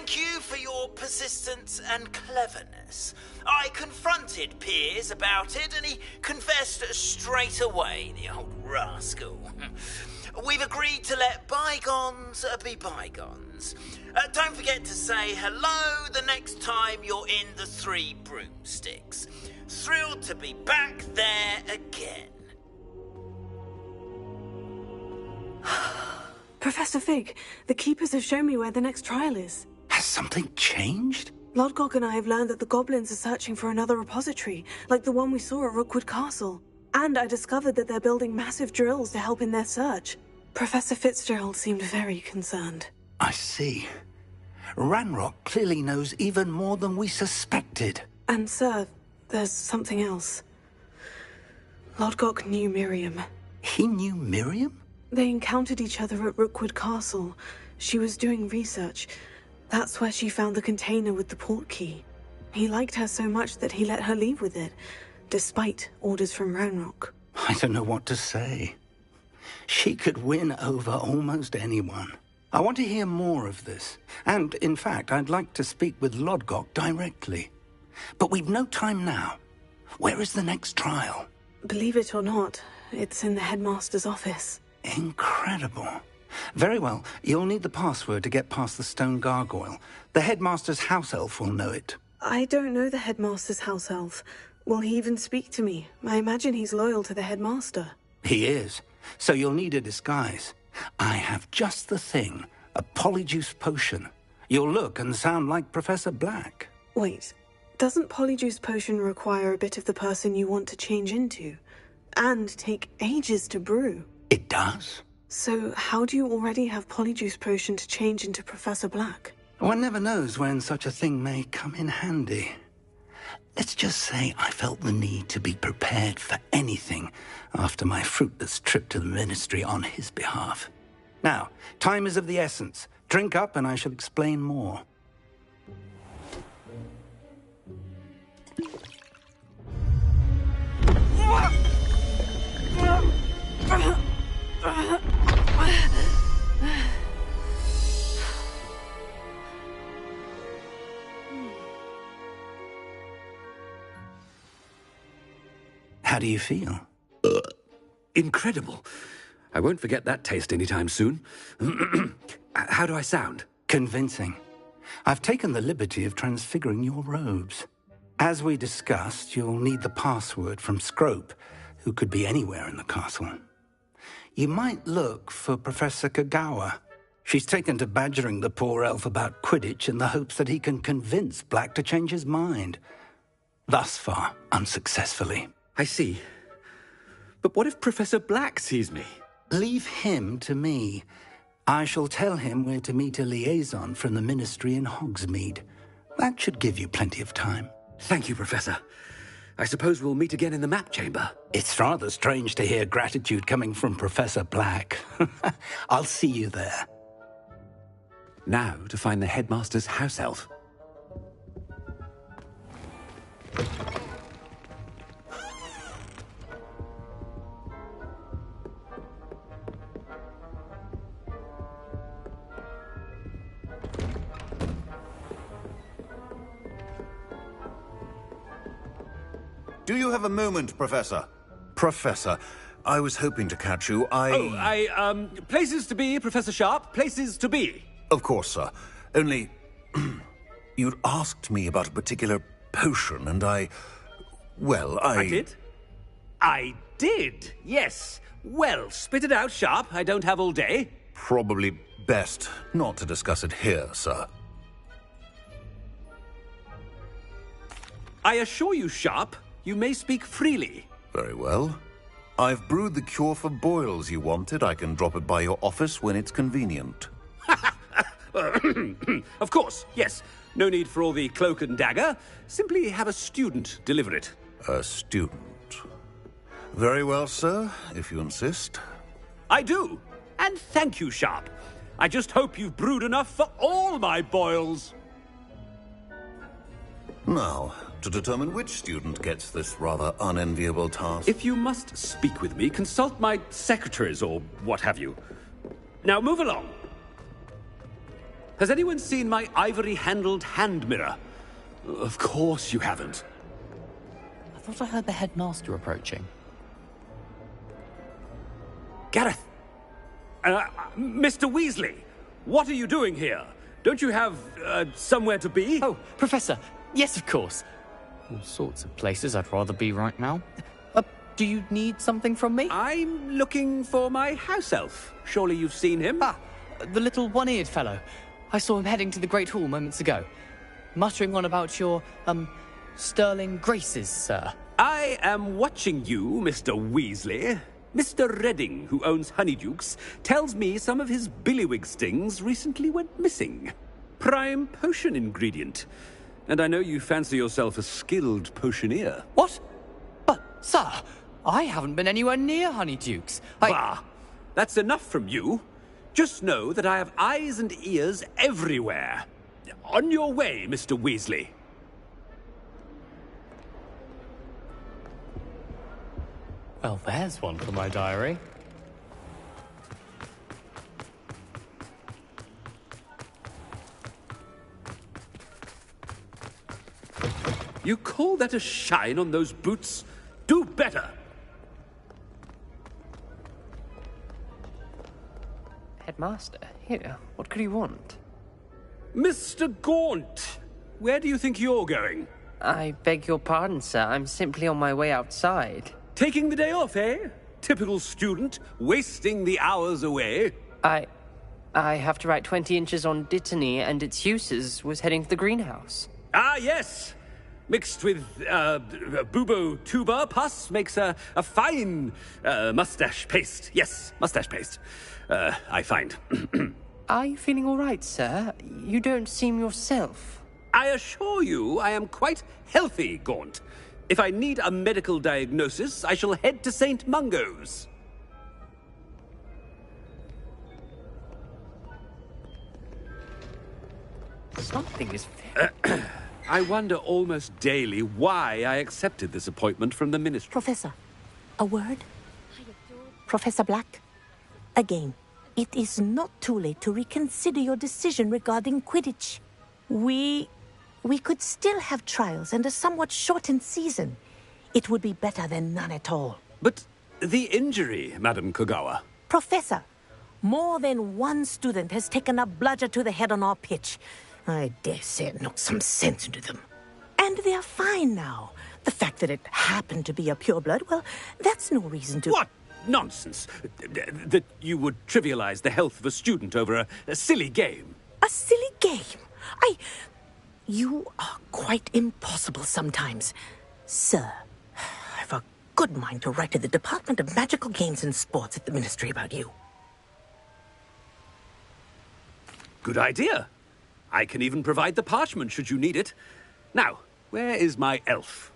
Thank you for your persistence and cleverness. I confronted Piers about it, and he confessed straight away, the old rascal. We've agreed to let bygones be bygones. Don't forget to say hello the next time you're in the Three Broomsticks. Thrilled to be back there again. Professor Fig, the Keepers have shown me where the next trial is. Has something changed? Lodgok and I have learned that the goblins are searching for another repository, like the one we saw at Rookwood Castle. And I discovered that they're building massive drills to help in their search. Professor Fitzgerald seemed very concerned. I see. Ranrock clearly knows even more than we suspected. And sir, there's something else. Lodgok knew Miriam. He knew Miriam? They encountered each other at Rookwood Castle. She was doing research. That's where she found the container with the port key. He liked her so much that he let her leave with it, despite orders from Ranrock. I don't know what to say. She could win over almost anyone. I want to hear more of this. And, in fact, I'd like to speak with Lodgok directly. But we've no time now. Where is the next trial? Believe it or not, it's in the headmaster's office. Incredible. Very well, you'll need the password to get past the stone gargoyle. The headmaster's house elf will know it. I don't know the headmaster's house elf. Will he even speak to me? I imagine he's loyal to the headmaster. He is. So you'll need a disguise. I have just the thing. A polyjuice potion. You'll look and sound like Professor Black. Wait, doesn't polyjuice potion require a bit of the person you want to change into? And take ages to brew? It does. So how do you already have polyjuice potion to change into Professor Black? One never knows when such a thing may come in handy. Let's just say I felt the need to be prepared for anything after my fruitless trip to the Ministry on his behalf. Now, time is of the essence. Drink up and I shall explain more. How do you feel? Incredible. I won't forget that taste anytime soon. How do I sound? Convincing. I've taken the liberty of transfiguring your robes. As we discussed, you'll need the password from Scrope, who could be anywhere in the castle. You might look for Professor Kagawa. She's taken to badgering the poor elf about Quidditch in the hopes that he can convince Black to change his mind. Thus far, unsuccessfully. I see. But what if Professor Black sees me? Leave him to me. I shall tell him where to meet a liaison from the Ministry in Hogsmeade. That should give you plenty of time. Thank you, Professor. I suppose we'll meet again in the map chamber. It's rather strange to hear gratitude coming from Professor Black. I'll see you there. Now to find the headmaster's house elf. Do you have a moment, Professor? Professor, I was hoping to catch you. Places to be, Professor Sharp. Places to be. Of course, sir. Only, you'd asked me about a particular potion, and I did? I did, yes. Well, spit it out, Sharp. I don't have all day. Probably best not to discuss it here, sir. I assure you, Sharp, you may speak freely. Very well. I've brewed the cure for boils you wanted. I can drop it by your office when it's convenient. Of course, yes. No need for all the cloak and dagger. Simply have a student deliver it. A student. Very well, sir, if you insist. I do. And thank you, Sharp. I just hope you've brewed enough for all my boils. Now, to determine which student gets this rather unenviable task. If you must speak with me, consult my secretaries or what have you. Now move along. Has anyone seen my ivory-handled hand mirror? Of course you haven't. I thought I heard the headmaster approaching. Gareth! Mr. Weasley, what are you doing here? Don't you have, somewhere to be? Oh, Professor, yes, of course. All sorts of places I'd rather be right now. Do you need something from me? I'm looking for my house elf. Surely you've seen him? Ah, the little one-eared fellow. I saw him heading to the Great Hall moments ago, muttering on about your, sterling graces, sir. I am watching you, Mr. Weasley. Mr. Redding, who owns Honeydukes, tells me some of his billywig stings recently went missing. Prime potion ingredient. And I know you fancy yourself a skilled potioneer. What? But, sir, I haven't been anywhere near Honeydukes. Bah! That's enough from you. Just know that I have eyes and ears everywhere. On your way, Mr. Weasley. Well, there's one for my diary. You call that a shine on those boots? Do better! Headmaster, here, what could he want? Mr. Gaunt! Where do you think you're going? I beg your pardon, sir. I'm simply on my way outside. Taking the day off, eh? Typical student, wasting the hours away. I have to write 20 inches on Dittany and its uses. Was heading to the greenhouse. Ah, yes! Mixed with, bubo tuber pus makes a fine, mustache paste. Yes, mustache paste. I find. Are you feeling all right, sir? You don't seem yourself. I assure you I am quite healthy, Gaunt. If I need a medical diagnosis, I shall head to St. Mungo's. Something is... I wonder almost daily why I accepted this appointment from the Ministry. Professor, a word? Professor Black, again, it is not too late to reconsider your decision regarding Quidditch. We could still have trials and a somewhat shortened season. It would be better than none at all. But the injury, Madam Kogawa. Professor, more than one student has taken a bludger to the head on our pitch. I dare say it knocked some sense into them. And they're fine now. The fact that it happened to be a pureblood, well, that's no reason to... What nonsense! That you would trivialize the health of a student over a silly game. A silly game? You are quite impossible sometimes. Sir, I've a good mind to write to the Department of Magical Games and Sports at the Ministry about you. Good idea. I can even provide the parchment should you need it. Now, where is my elf?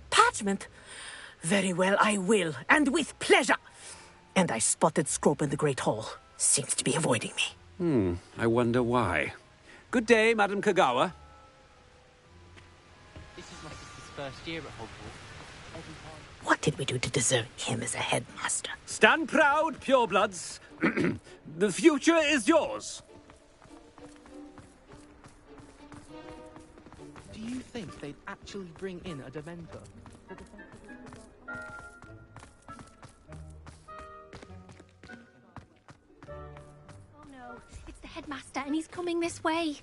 Parchment? Very well, I will, and with pleasure. And I spotted Scrope in the Great Hall. Seems to be avoiding me. I wonder why. Good day, Madam Kogawa. This is my sister's first year at Hogwarts. What did we do to deserve him as a headmaster? Stand proud, purebloods. The future is yours. Do you think they'd actually bring in a Dementor? Oh no, it's the headmaster and he's coming this way.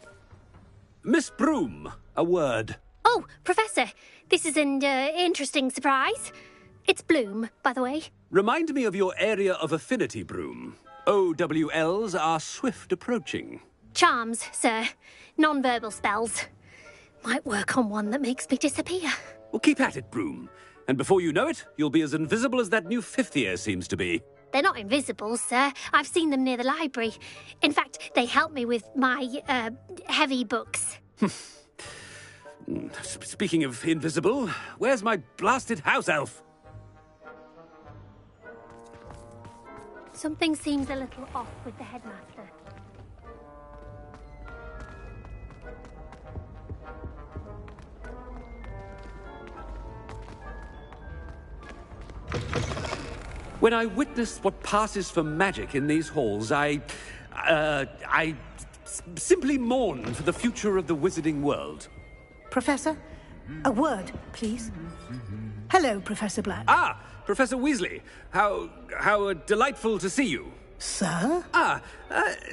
Miss Broom, a word. Oh, Professor, this is an interesting surprise. It's Bloom, by the way. Remind me of your area of affinity, Broom. OWLs are swift approaching. Charms, sir. Non-verbal spells. Might work on one that makes me disappear. Well, keep at it, Broom. And before you know it, you'll be as invisible as that new fifth year seems to be. They're not invisible, sir. I've seen them near the library. In fact, they help me with my, heavy books. Speaking of invisible, where's my blasted house elf? Something seems a little off with the headmaster. When I witness what passes for magic in these halls, I simply mourn for the future of the wizarding world. Professor, a word, please. Hello, Professor Black. Ah, Professor Weasley. How delightful to see you. Sir?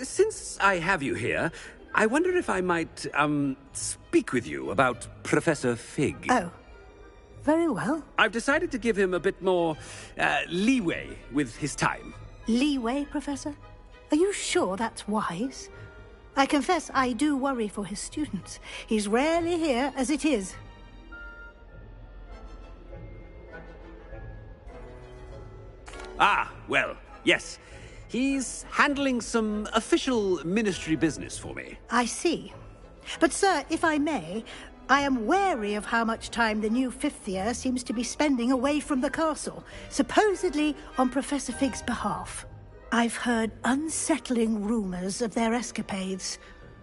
Since I have you here, I wonder if I might, speak with you about Professor Fig. Oh, very well. I've decided to give him a bit more, leeway with his time. Leeway, Professor? Are you sure that's wise? I confess I do worry for his students. He's rarely here as it is. Ah, well, yes. He's handling some official ministry business for me. I see. But, sir, if I may, I am wary of how much time the new fifth year seems to be spending away from the castle, supposedly on Professor Fig's behalf. I've heard unsettling rumors of their escapades.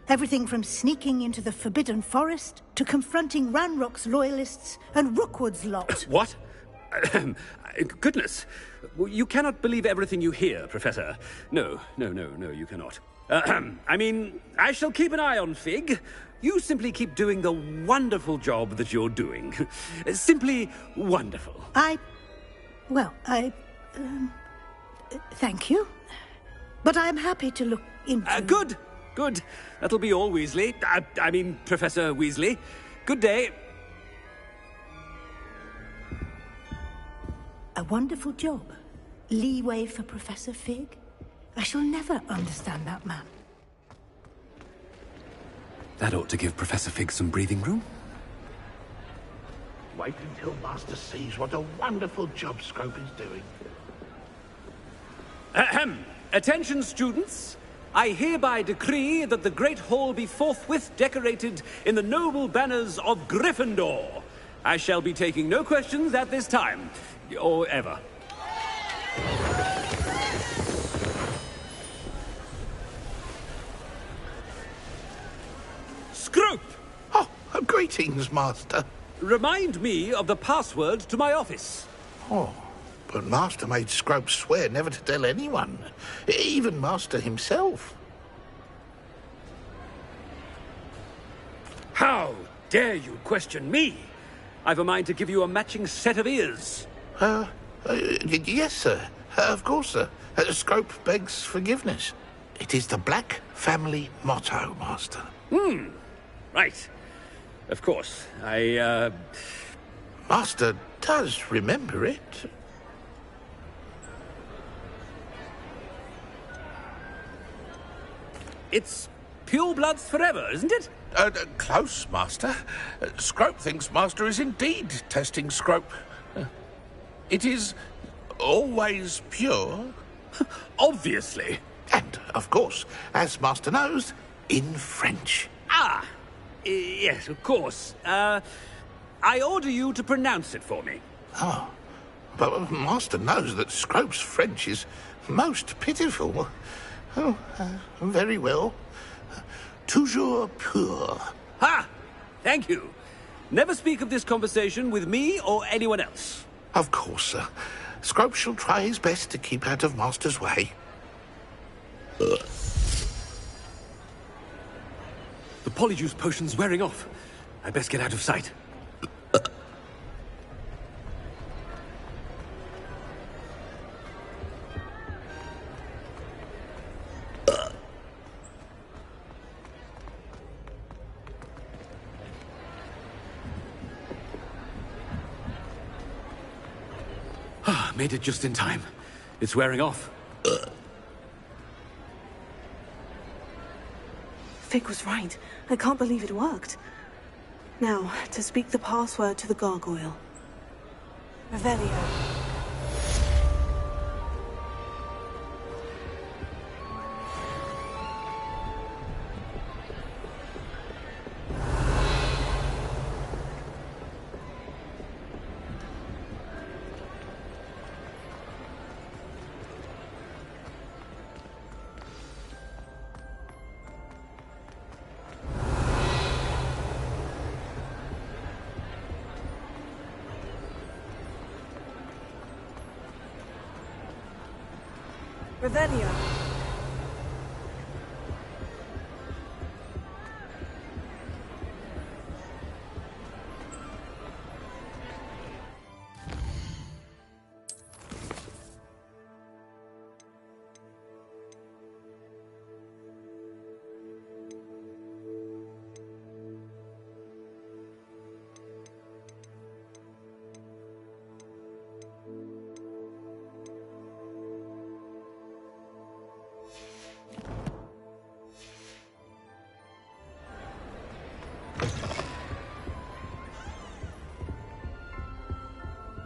Everything from sneaking into the Forbidden Forest to confronting Ranrock's loyalists and Rookwood's lot. What? Goodness. You cannot believe everything you hear, Professor. No, you cannot. I mean, I shall keep an eye on Fig. You simply keep doing the wonderful job that you're doing. Simply wonderful. Thank you. But I'm happy to look into... Good. That'll be all, Weasley. I mean, Professor Weasley. Good day. A wonderful job. Leeway for Professor Fig. I shall never understand that man. That ought to give Professor Fig some breathing room. Wait until Master sees what a wonderful job Scrope is doing. Ahem. Attention, students. I hereby decree that the Great Hall be forthwith decorated in the noble banners of Gryffindor. I shall be taking no questions at this time, or ever. Scrope! Oh, greetings, Master. Remind me of the password to my office. Oh, but Master made Scrope swear never to tell anyone, even Master himself. How dare you question me? I've a mind to give you a matching set of ears. Yes, sir. Of course, sir. Scrope begs forgiveness. It is the Black family motto, Master. Right. Of course. Master does remember it. It's pure bloods forever, isn't it? Close, Master. Scrope thinks Master is indeed testing Scrope. It is always pure. Obviously. And, of course, as Master knows, in French. Ah! Yes, of course. I order you to pronounce it for me. Oh, but Master knows that Scrope's French is most pitiful. Oh, very well. Toujours pur. Ha! Thank you. Never speak of this conversation with me or anyone else. Of course, sir. Scrope shall try his best to keep out of Master's way. The polyjuice potion's wearing off. I best get out of sight. Made it just in time. It's wearing off. Fig was right. I can't believe it worked. Now, to speak the password to the gargoyle. Revelio. Revelio.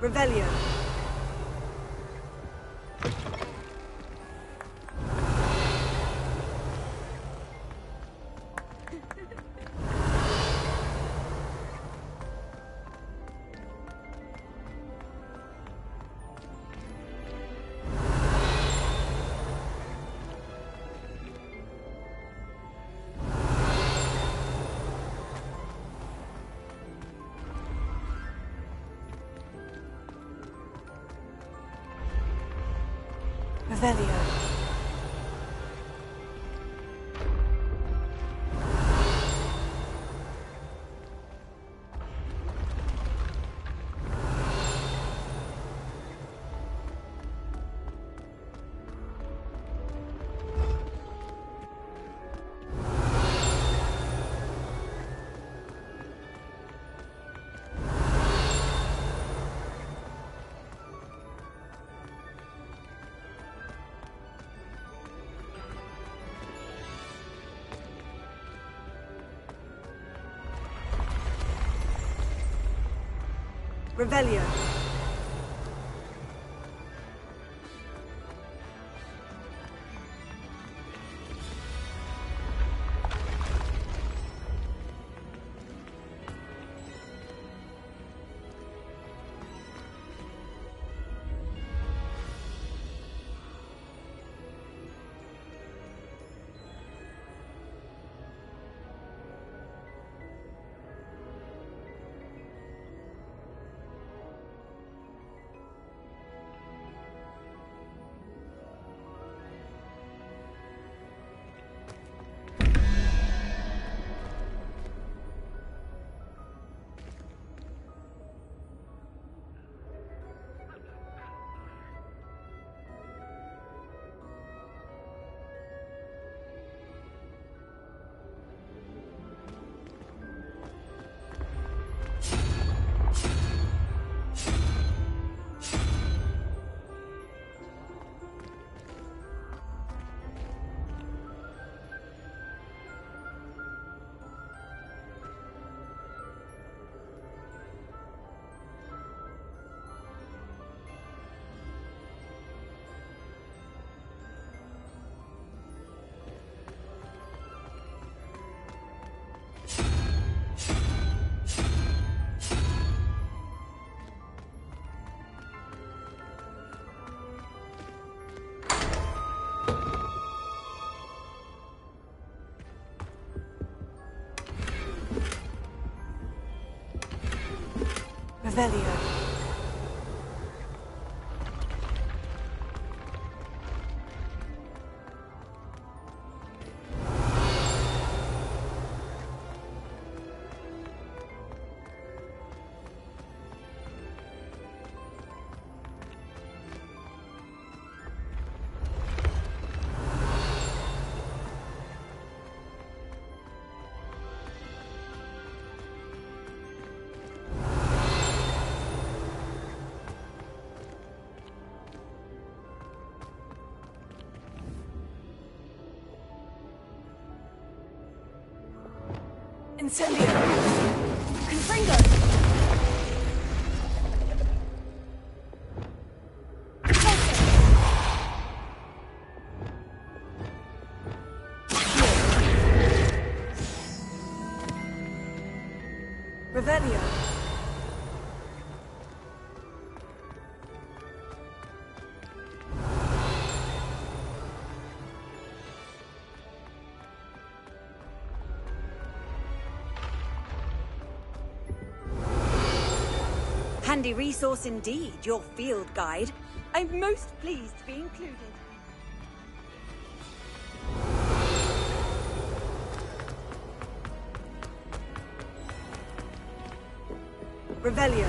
Revelio. Revelio. Revelio. Revelio. Incendio! Confringo! Revelio! Handy resource indeed, your field guide. I'm most pleased to be included. Revelio.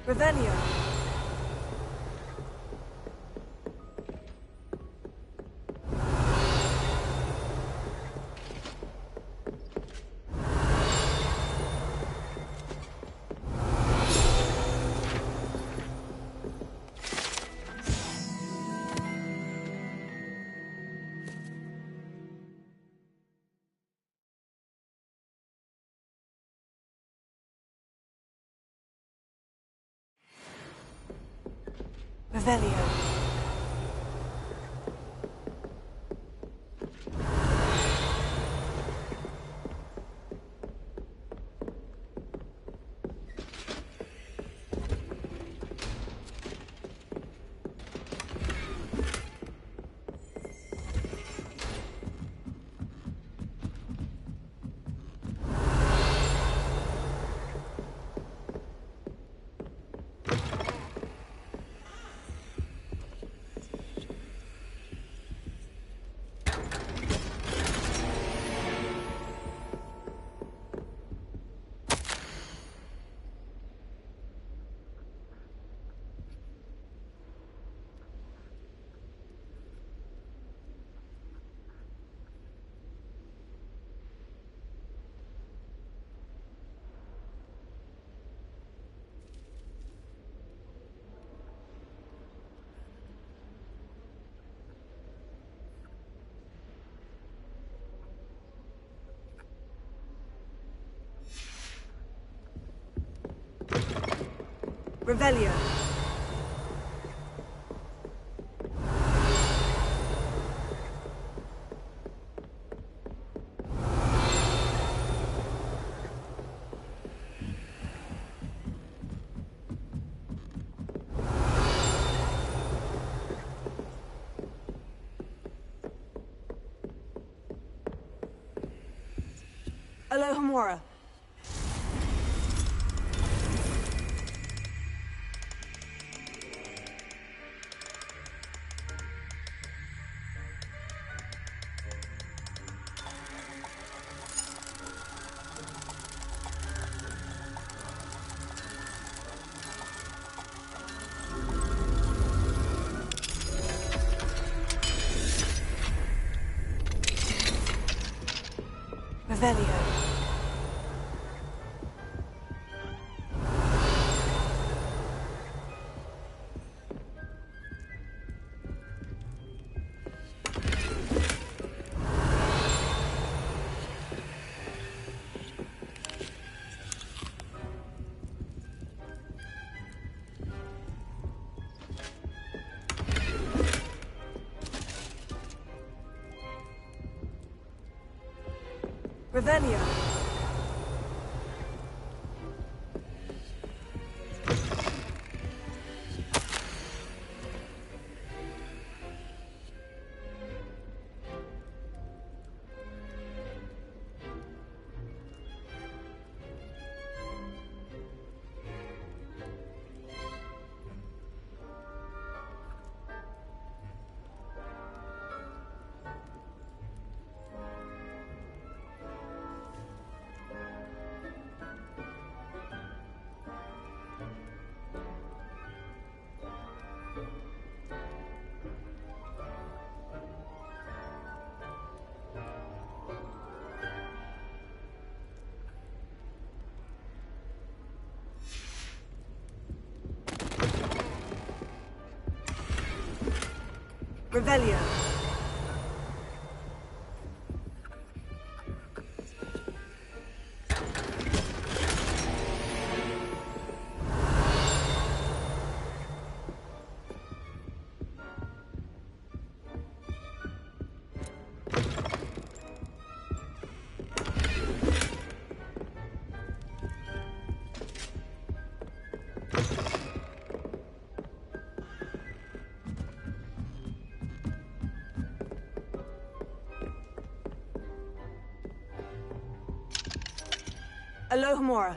Revelio. Revelio. Revelio. Alohomora. Revelio. Revelio. Revelio. Alohomora.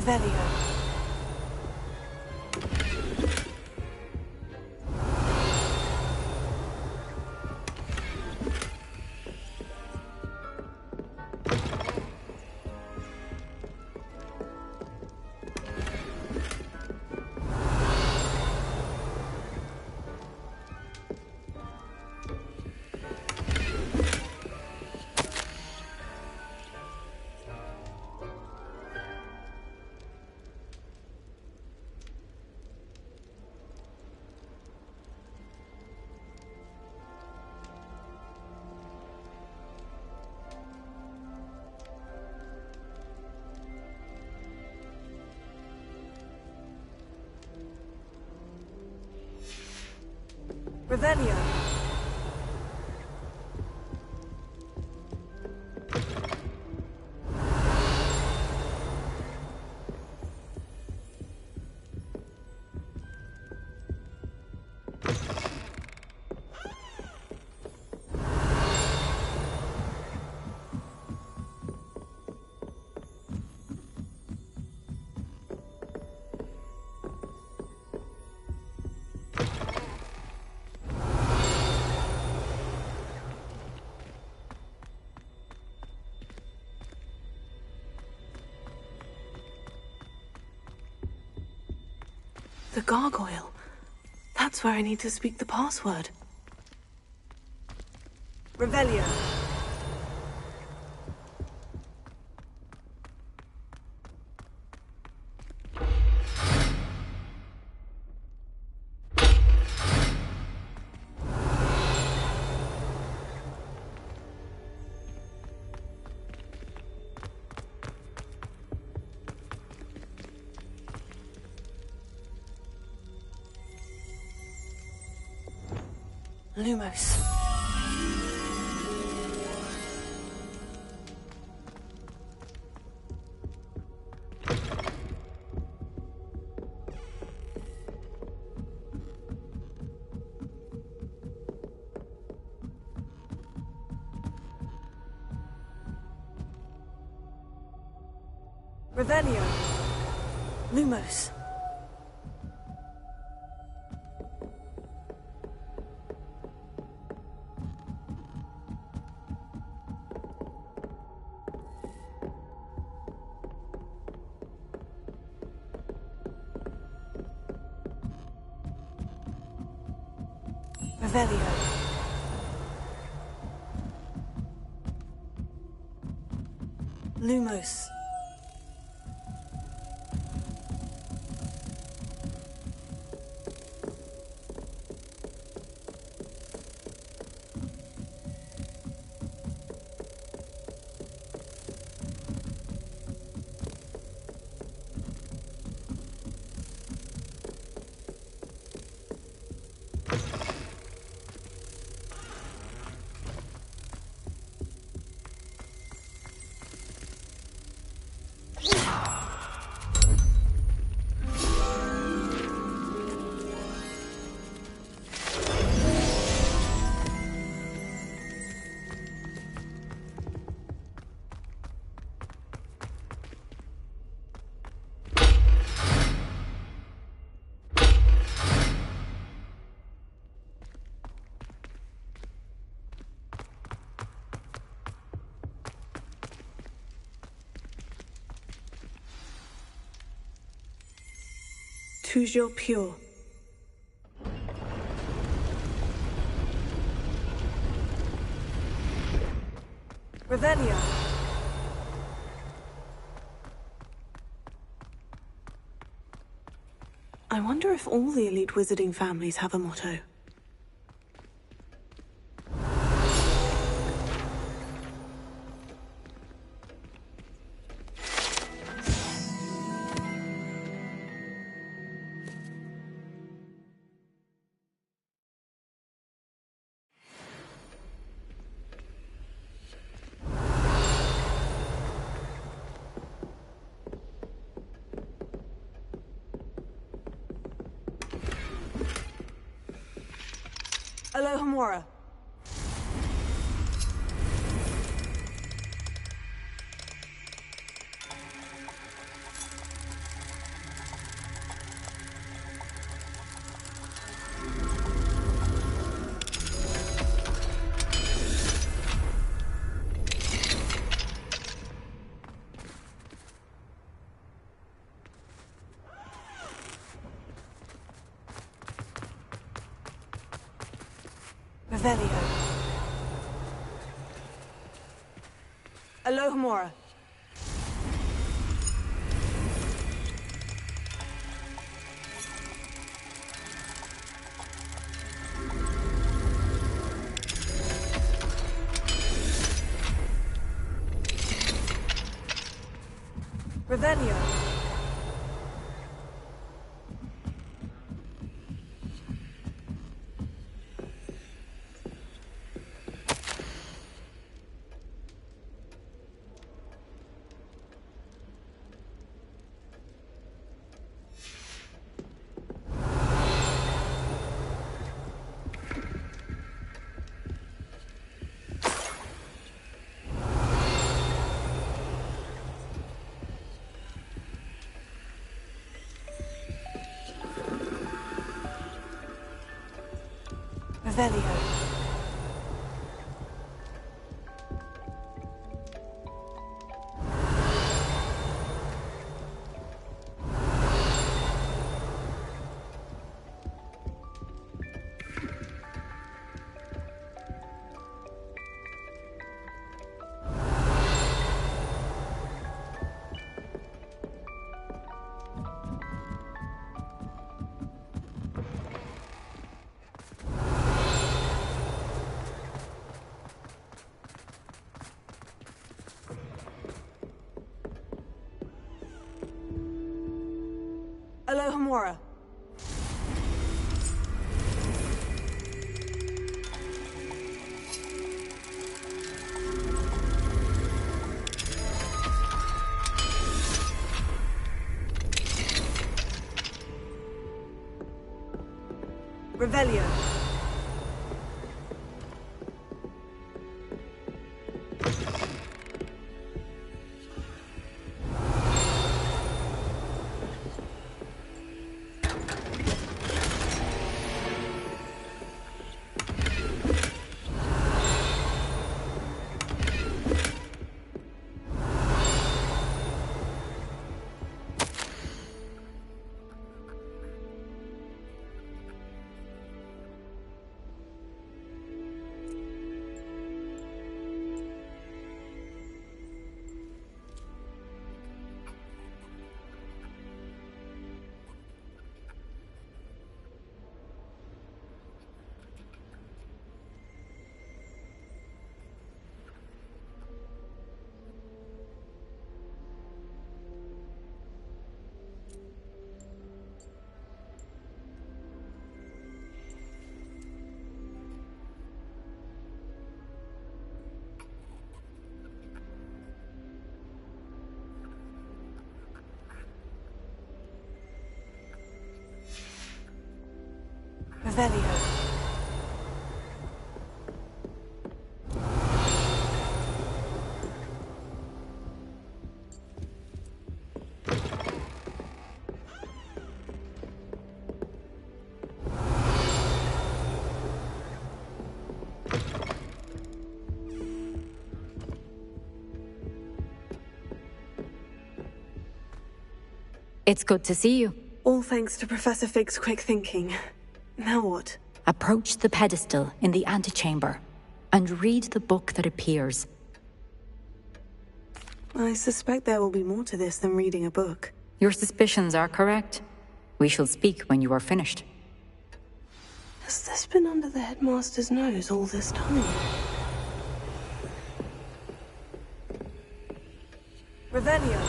Revelio. Revelio. The gargoyle. That's where I need to speak the password. Revelio. Lumos. Revelio. Lumos. Revelio. Lumos. Toujours pure. Revelio. I wonder if all the elite wizarding families have a motto. Alohomora. Revelio. Alohomora. Revelio. Revelio. Alohomora. Revelio. Revelio. It's good to see you. All thanks to Professor Fig's quick thinking. Now what? Approach the pedestal in the antechamber and read the book that appears. I suspect there will be more to this than reading a book. Your suspicions are correct. We shall speak when you are finished. Has this been under the headmaster's nose all this time? Revelio.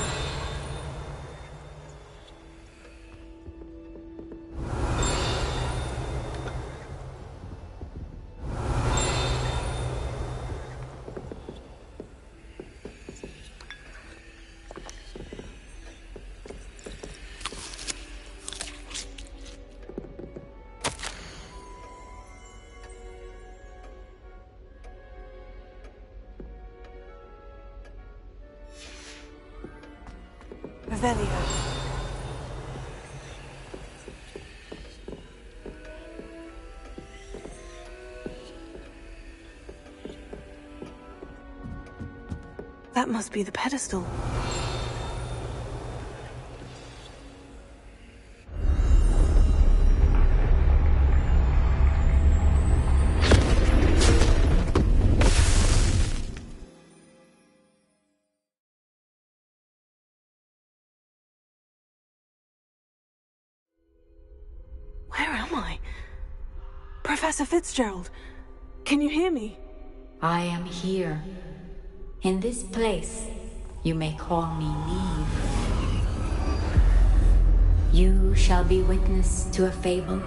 Revelio. That must be the pedestal. Professor Fitzgerald, can you hear me? I am here. In this place, you may call me Neve. You shall be witness to a fable.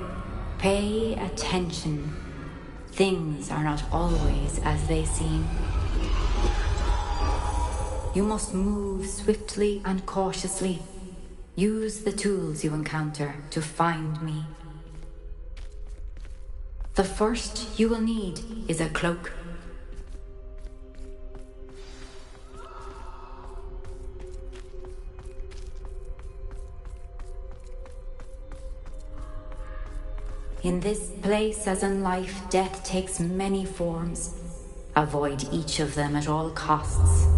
Pay attention. Things are not always as they seem. You must move swiftly and cautiously. Use the tools you encounter to find me. The first you will need is a cloak. In this place, as in life, death takes many forms. Avoid each of them at all costs.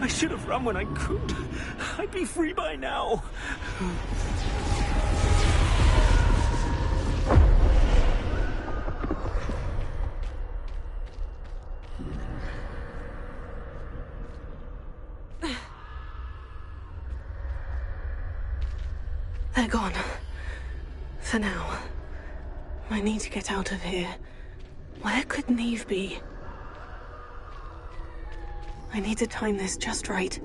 I should have run when I could. I'd be free by now. They're gone. For now. I need to get out of here. Where could Neve be? I need to time this just right.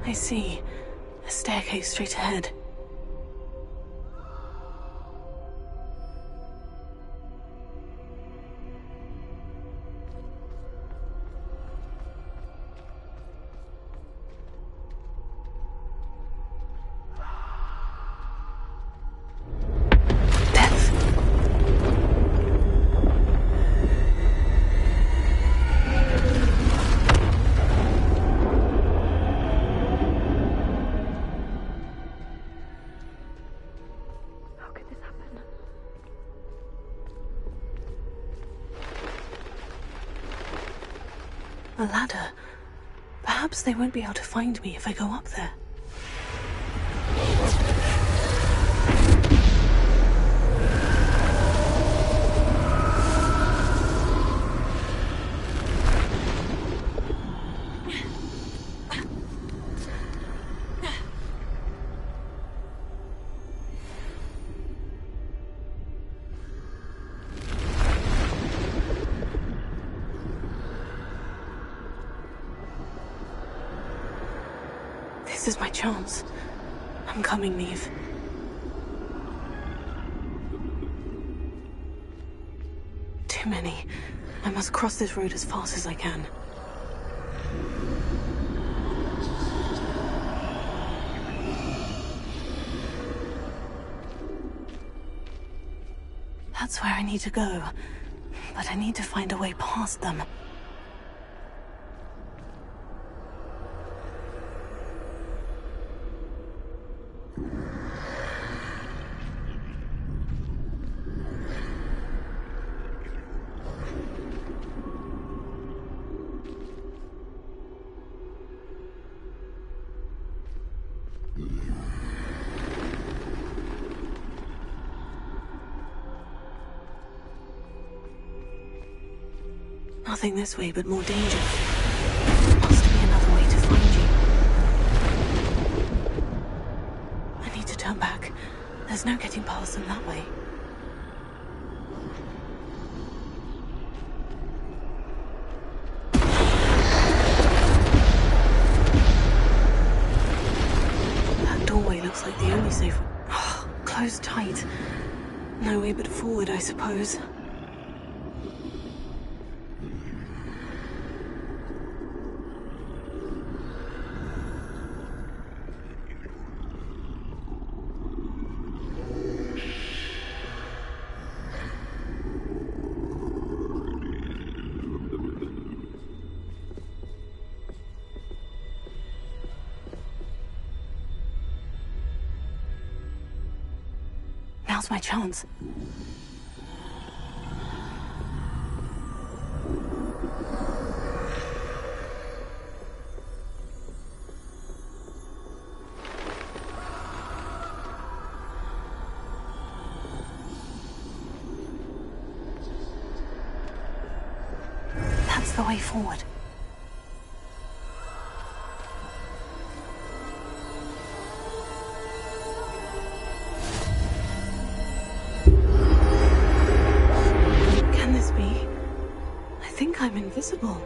I see. A staircase straight ahead. A ladder. Perhaps they won't be able to find me if I go up there. This is my chance. I'm coming, Neve. Too many. I must cross this road as fast as I can. That's where I need to go. But I need to find a way past them. Nothing this way, but more danger. Must be another way to find you. I need to turn back. There's no getting past them that way. shadow's tight. No way but forward, I suppose. Now's my chance. That's the way forward. Can this be? I think I'm invisible.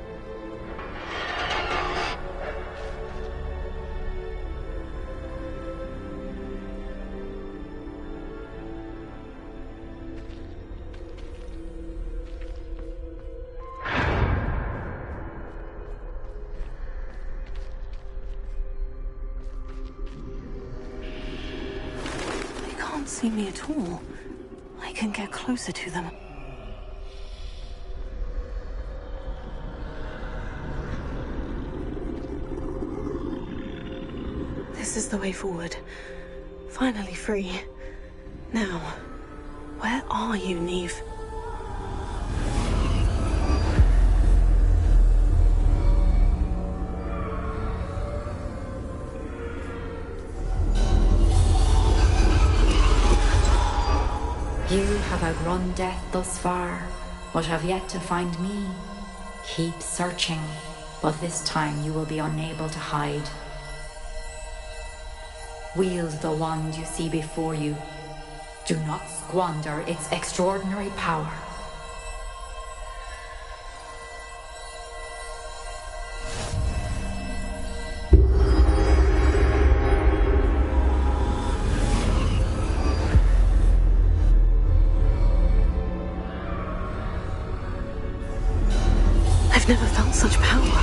They can't see me at all. I can get closer to them. This is the way forward. Finally free. Now, where are you, Neve? You have outrun death thus far, but have yet to find me. Keep searching, but this time you will be unable to hide. Wield the wand you see before you. Do not squander its extraordinary power. I've never felt such power.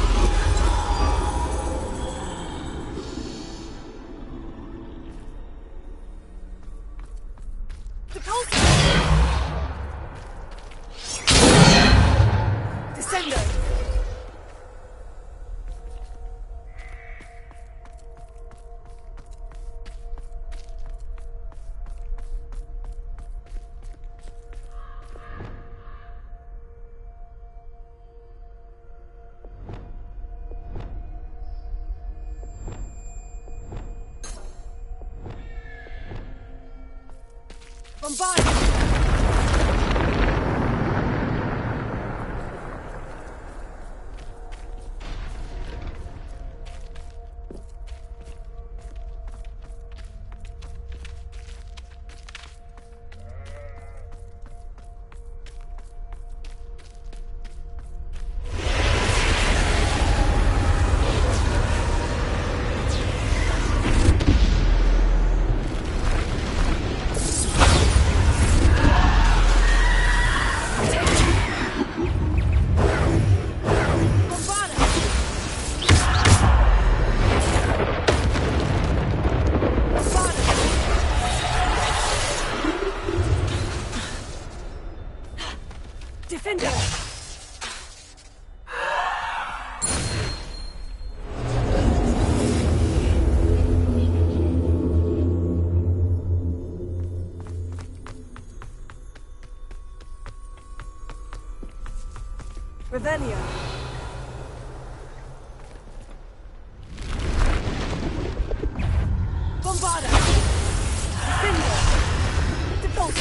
Revelio. Bombarda. Defender. Default.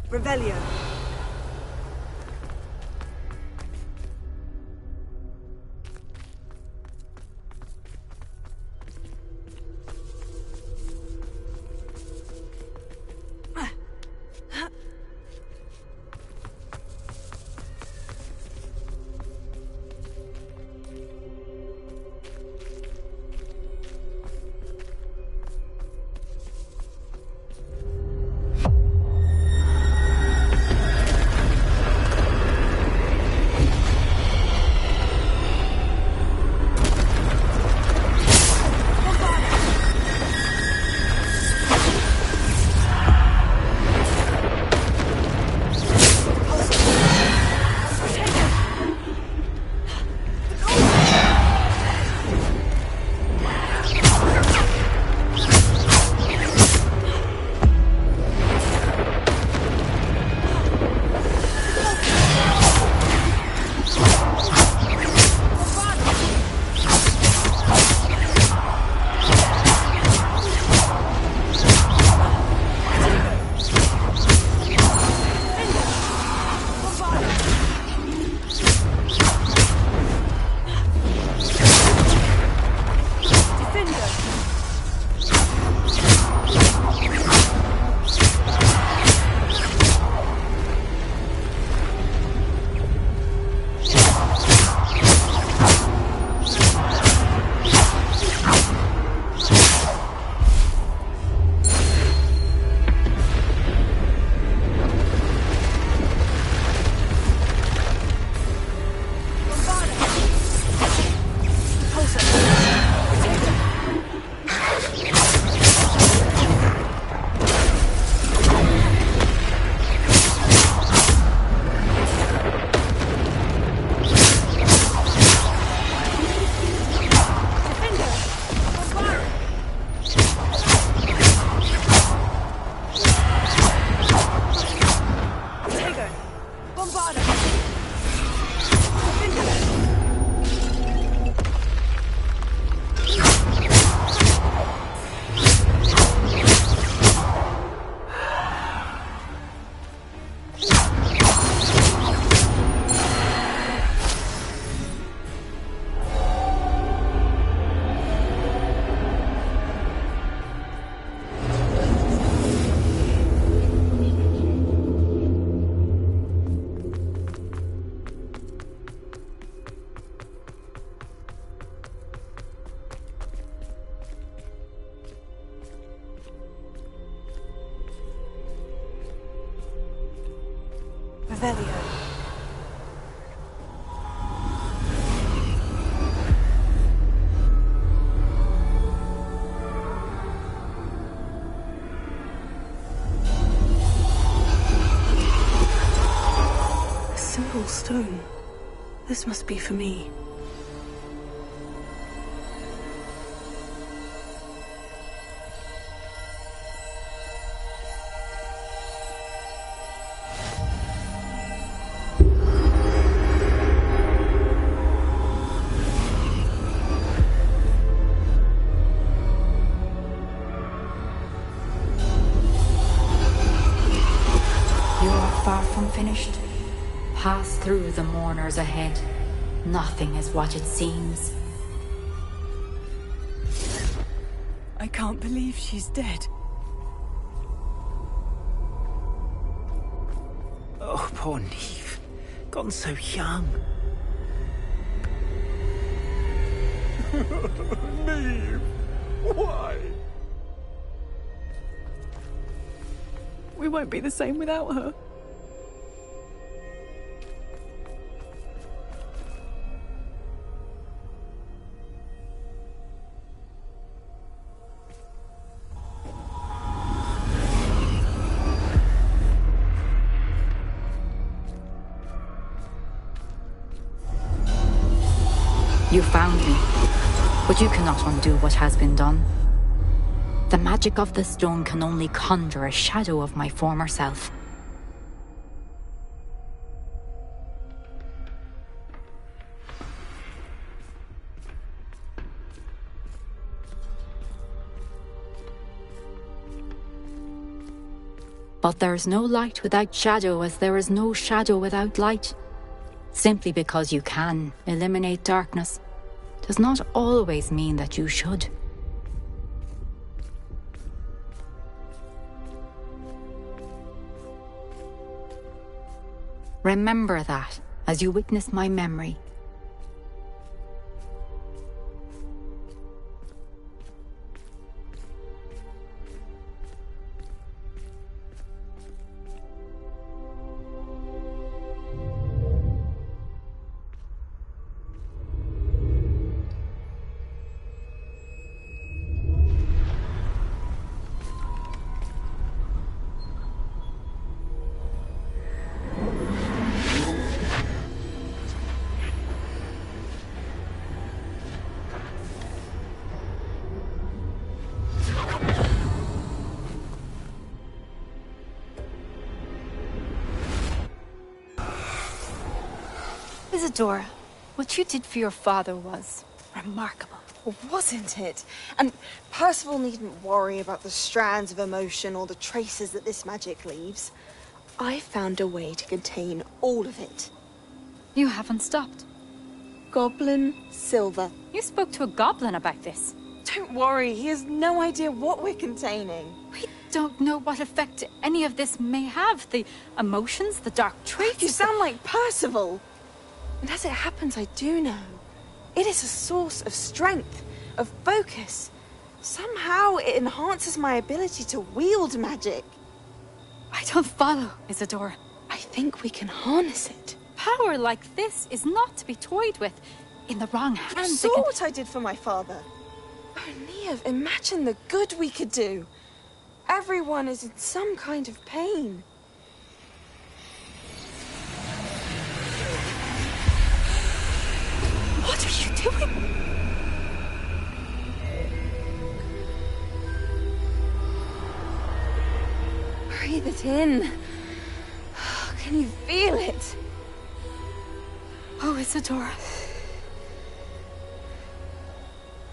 Revelio. Revelio. A simple stone. This must be for me. Far from finished. Pass through the mourners ahead. Nothing is what it seems. I can't believe she's dead. Oh, poor Neve. Gone so young. Neve! Why? We won't be the same without her. You found me, but you cannot undo what has been done. The magic of the stone can only conjure a shadow of my former self. But there is no light without shadow, as there is no shadow without light. Simply because you can eliminate darkness does not always mean that you should. Remember that as you witness my memory. Isadora, what you did for your father was remarkable. Wasn't it? And Percival needn't worry about the strands of emotion or the traces that this magic leaves. I found a way to contain all of it. You haven't stopped. Goblin Silver. You spoke to a goblin about this. Don't worry, he has no idea what we're containing. We don't know what effect any of this may have. The emotions, the dark traits. You sound like Percival. And as it happens, I do know. It is a source of strength, of focus. Somehow it enhances my ability to wield magic. I don't follow, Isadora. I think we can harness it. Power like this is not to be toyed with. In the wrong hands, You saw what I did for my father. Oh, Neve, imagine the good we could do. Everyone is in some kind of pain. What are you doing? Breathe it in. Can you feel it? Oh, Isadora.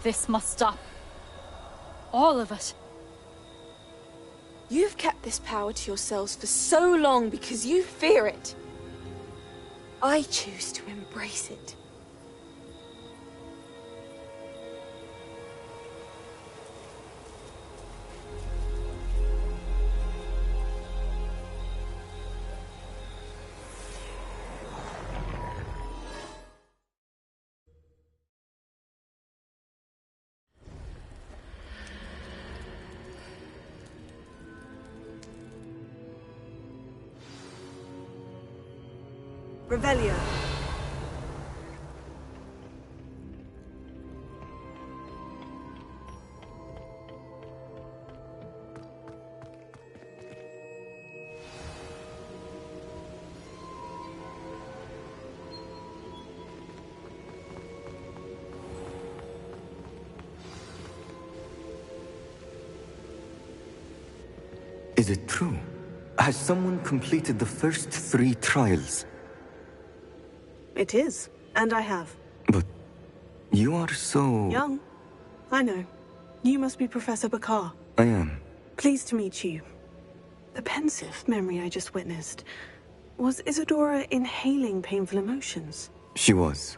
This must stop. All of it. You've kept this power to yourselves for so long because you fear it. I choose to embrace it. Revelio. Is it true? Has someone completed the first 3 trials? It is, and I have. But you are so... Young. I know. You must be Professor Bakar. I am. Pleased to meet you. The pensive memory I just witnessed. Was Isadora inhaling painful emotions? She was.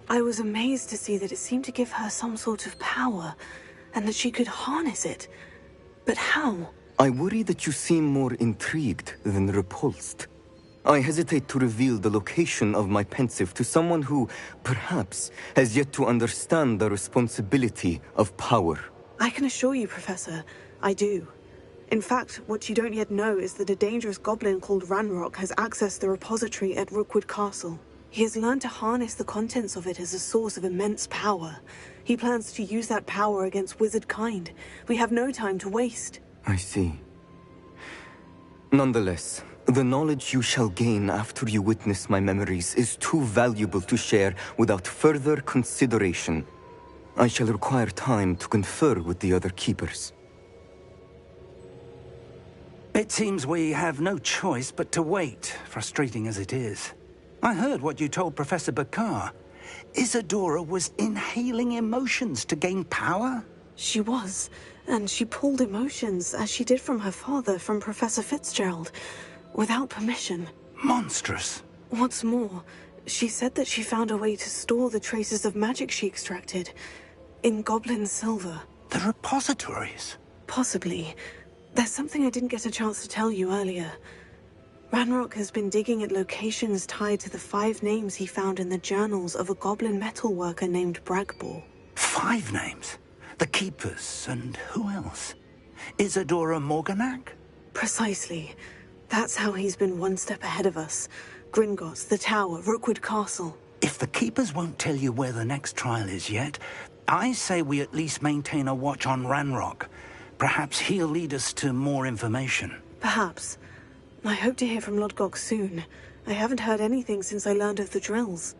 I was amazed to see that it seemed to give her some sort of power, and that she could harness it. But how? I worry that you seem more intrigued than repulsed. I hesitate to reveal the location of my pensive to someone who, perhaps, has yet to understand the responsibility of power. I can assure you, Professor, I do. In fact, what you don't yet know is that a dangerous goblin called Ranrock has accessed the repository at Rookwood Castle. He has learned to harness the contents of it as a source of immense power. He plans to use that power against wizard kind. We have no time to waste. I see. Nonetheless, the knowledge you shall gain after you witness my memories is too valuable to share without further consideration. I shall require time to confer with the other keepers. It seems we have no choice but to wait, frustrating as it is. I heard what you told Professor Bakar. Isadora was inhaling emotions to gain power? She was, and she pulled emotions, as she did from her father, from Professor Fitzgerald, without permission. Monstrous. What's more, she said that she found a way to store the traces of magic she extracted in goblin silver. The repositories? Possibly. There's something I didn't get a chance to tell you earlier. Ranrock has been digging at locations tied to the 5 names he found in the journals of a goblin metalworker named Bragball. 5 names? The Keepers, and who else? Isadora Morganac? Precisely. That's how he's been one step ahead of us. Gringotts, the Tower, Rookwood Castle. If the Keepers won't tell you where the next trial is yet, I say we at least maintain a watch on Ranrock. Perhaps he'll lead us to more information. Perhaps. I hope to hear from Lodgok soon. I haven't heard anything since I learned of the drills.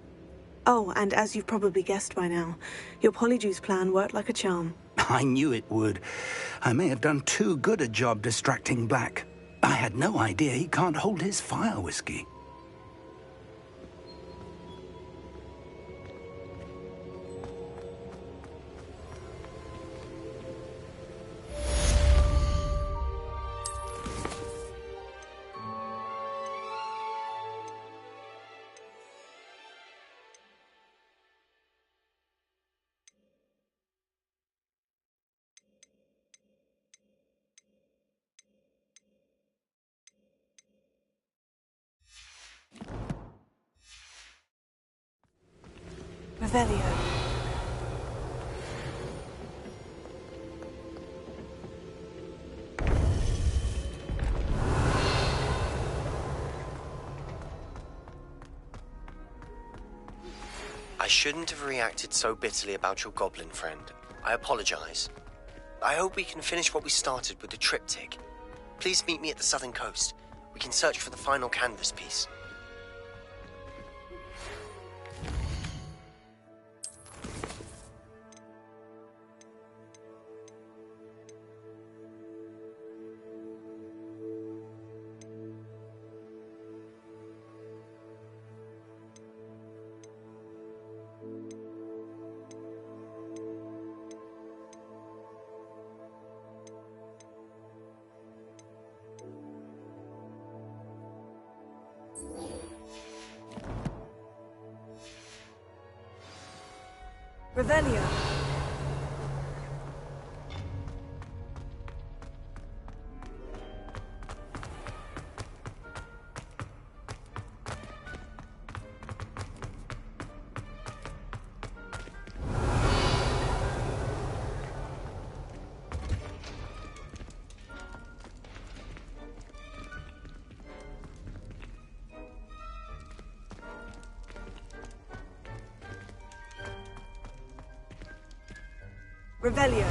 Oh, and as you've probably guessed by now, your Polyjuice plan worked like a charm. I knew it would. I may have done too good a job distracting Black. I had no idea he can't hold his fire whiskey. Revelio. I shouldn't have reacted so bitterly about your goblin friend. I apologize. I hope we can finish what we started with the triptych. Please meet me at the southern coast. We can search for the final canvas piece. Revelio. Revelio.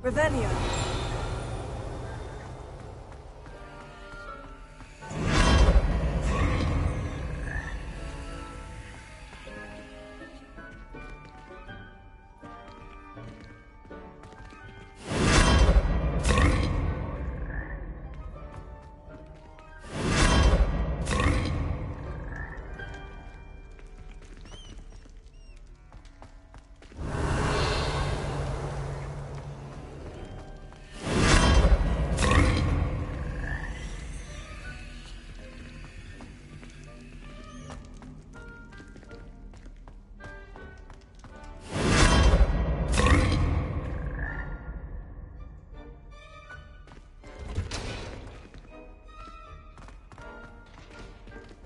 Revelio.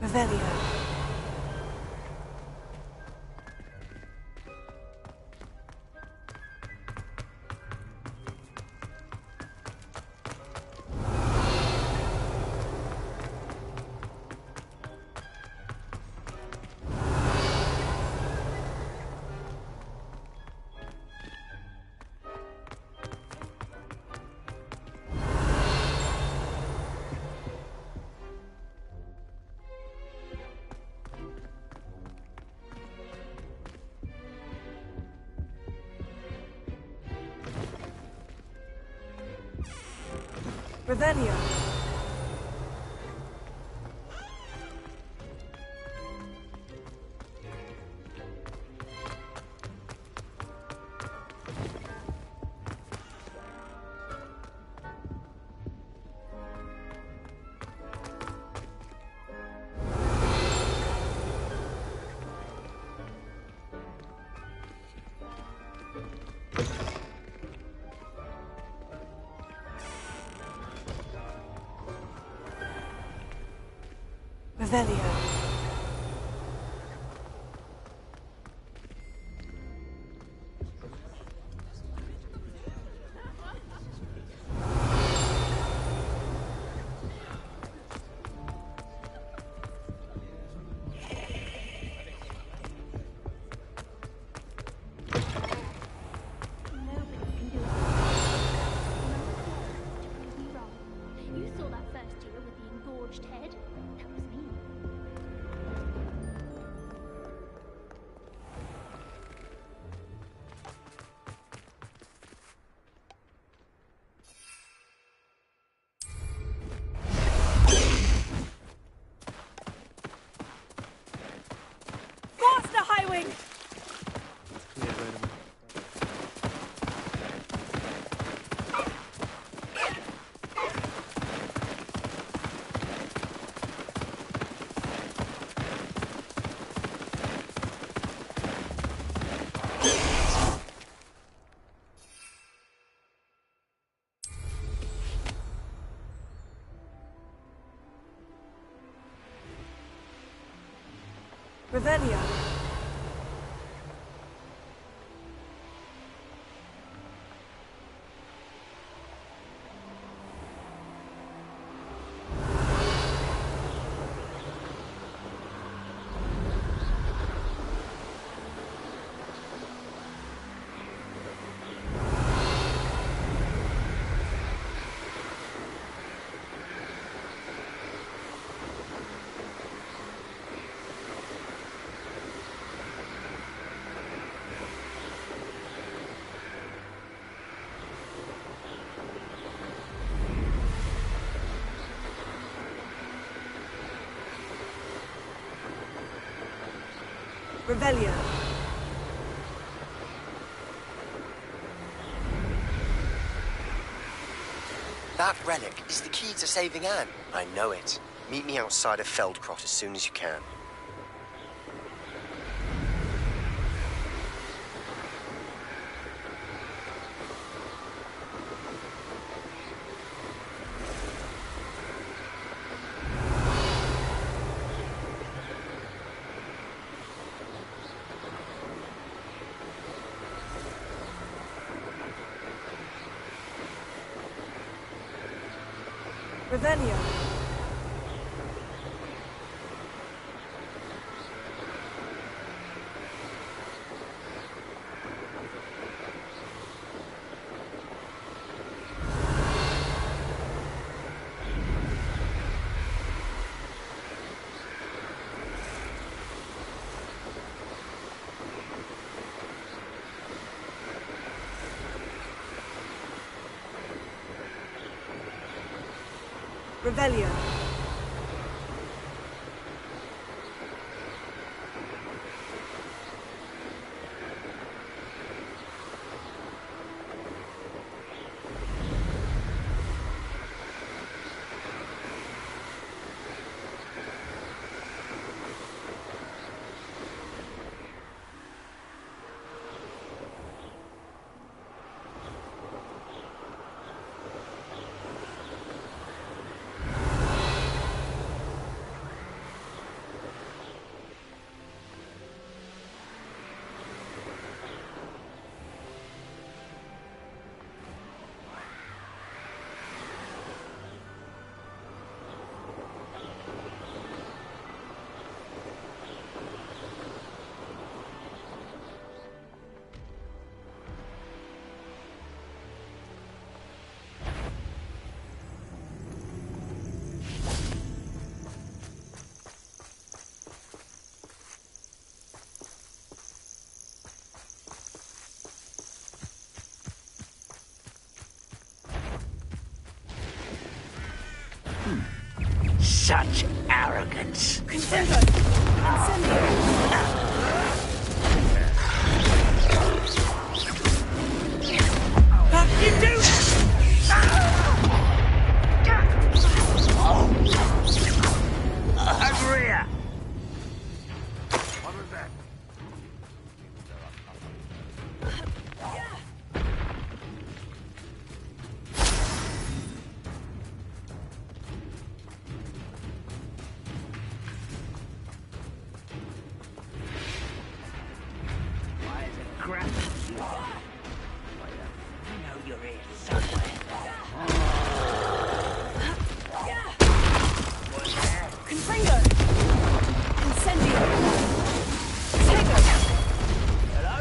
Revelio. Revelio. Revelio. You saw that first year with the engorged head. That was me. Faster, Highwing! Revelio. Revelio. That relic is the key to saving Anne. I know it. Meet me outside of Feldcrot as soon as you can. Revelio. Revelio. Such arrogance. Confringo! Incendio! How did you do that? Agria! What was that? Why is it grabbing you? You know you're here somewhere. Confringo! Incendio! Tego! Hello?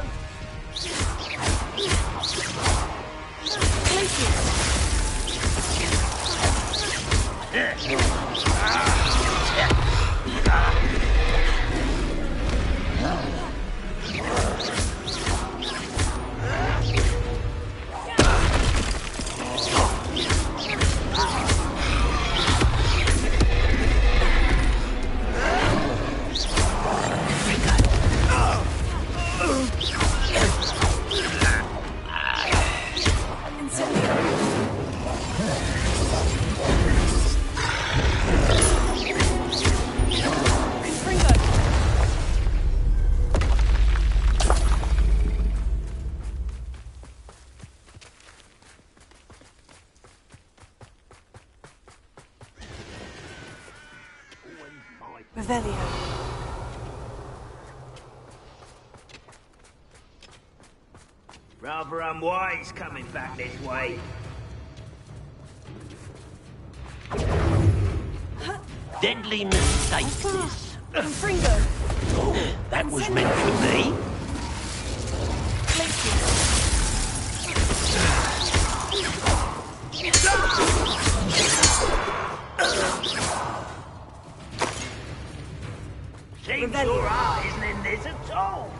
Revelio. Rather unwise coming back this way. Deadly mistake, this. Confringo! That was meant for me. Seems your heart isn't in this at all.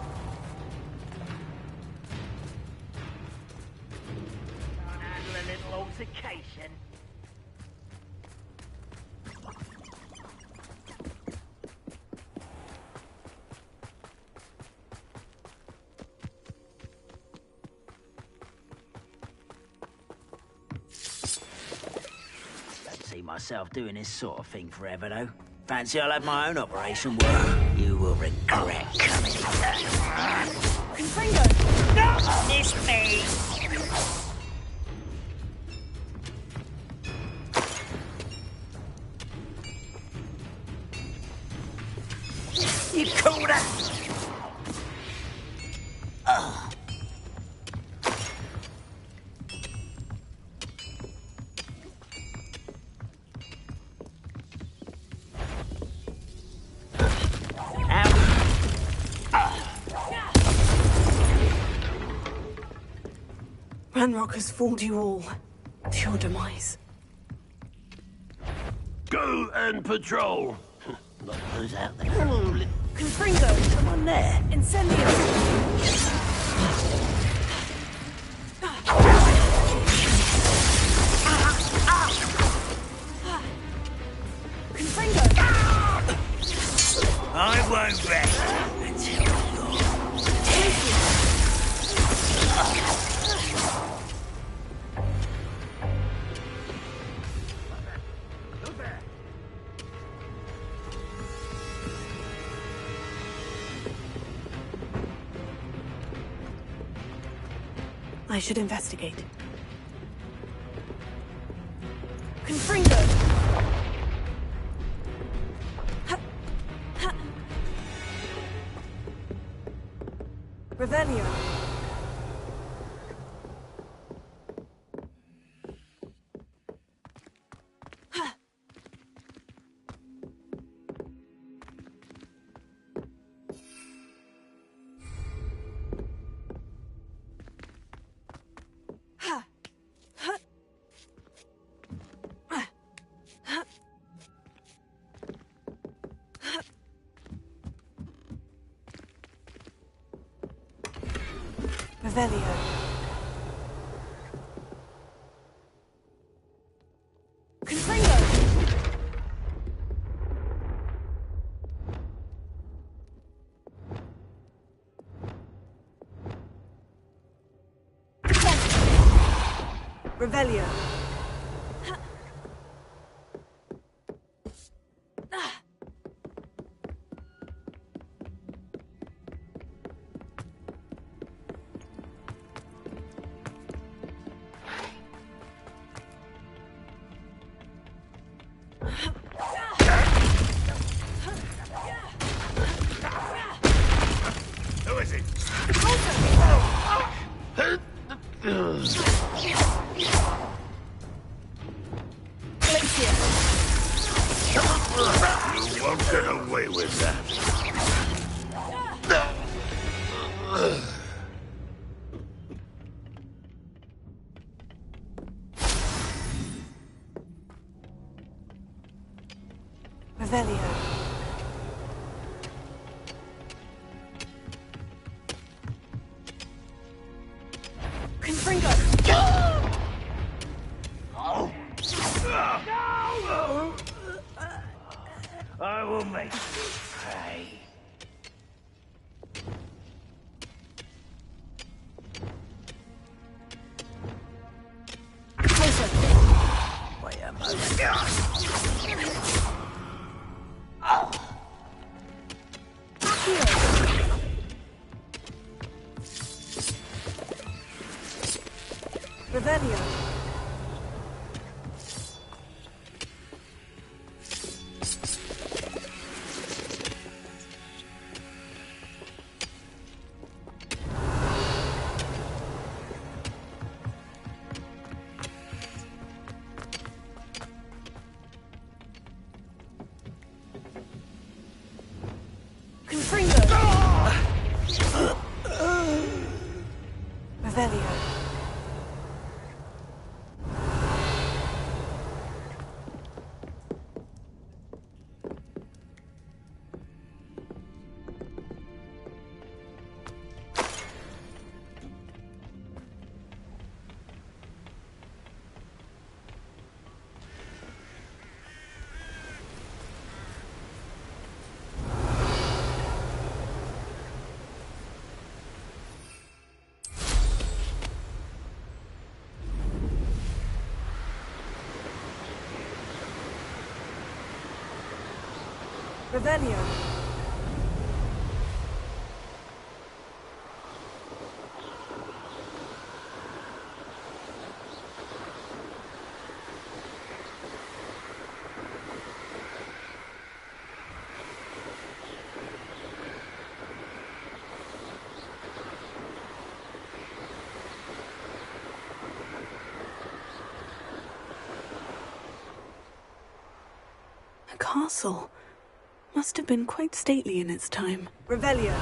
Can't handle a little altercation. Don't see myself doing this sort of thing forever, though. Fancy I'll have my own operation work. You will regret coming here. Confringo! Not this me! You call that? Oh. Ranrock has fooled you all to your demise. Go and patrol. Look who's out there. Confringo! Someone there. Incendio! Confringo! I won't rest until you're... I should investigate. Confringo! Revelio. Revelio. Confringo! Revelio. Who is it? You won't get away with that. Revelio. Confringo. I will make you pay. Wait a Revelio. Confringo. Revelio. Revelio. A castle. Must have been quite stately in its time. Revelio.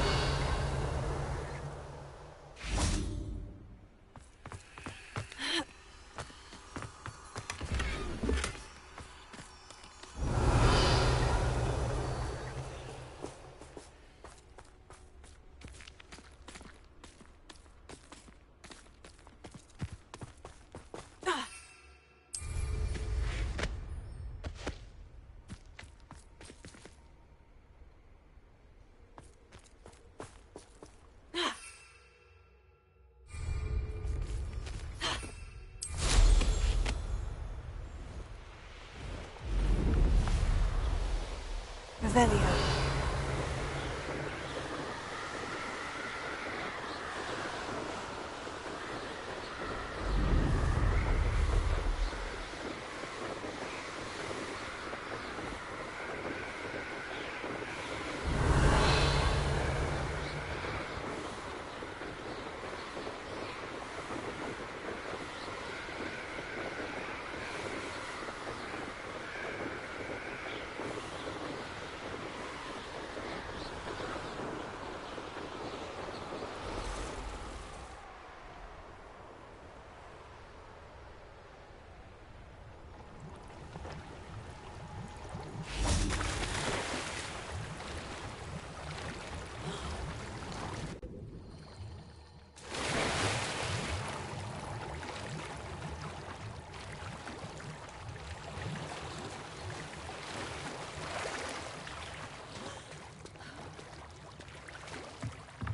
Revelio.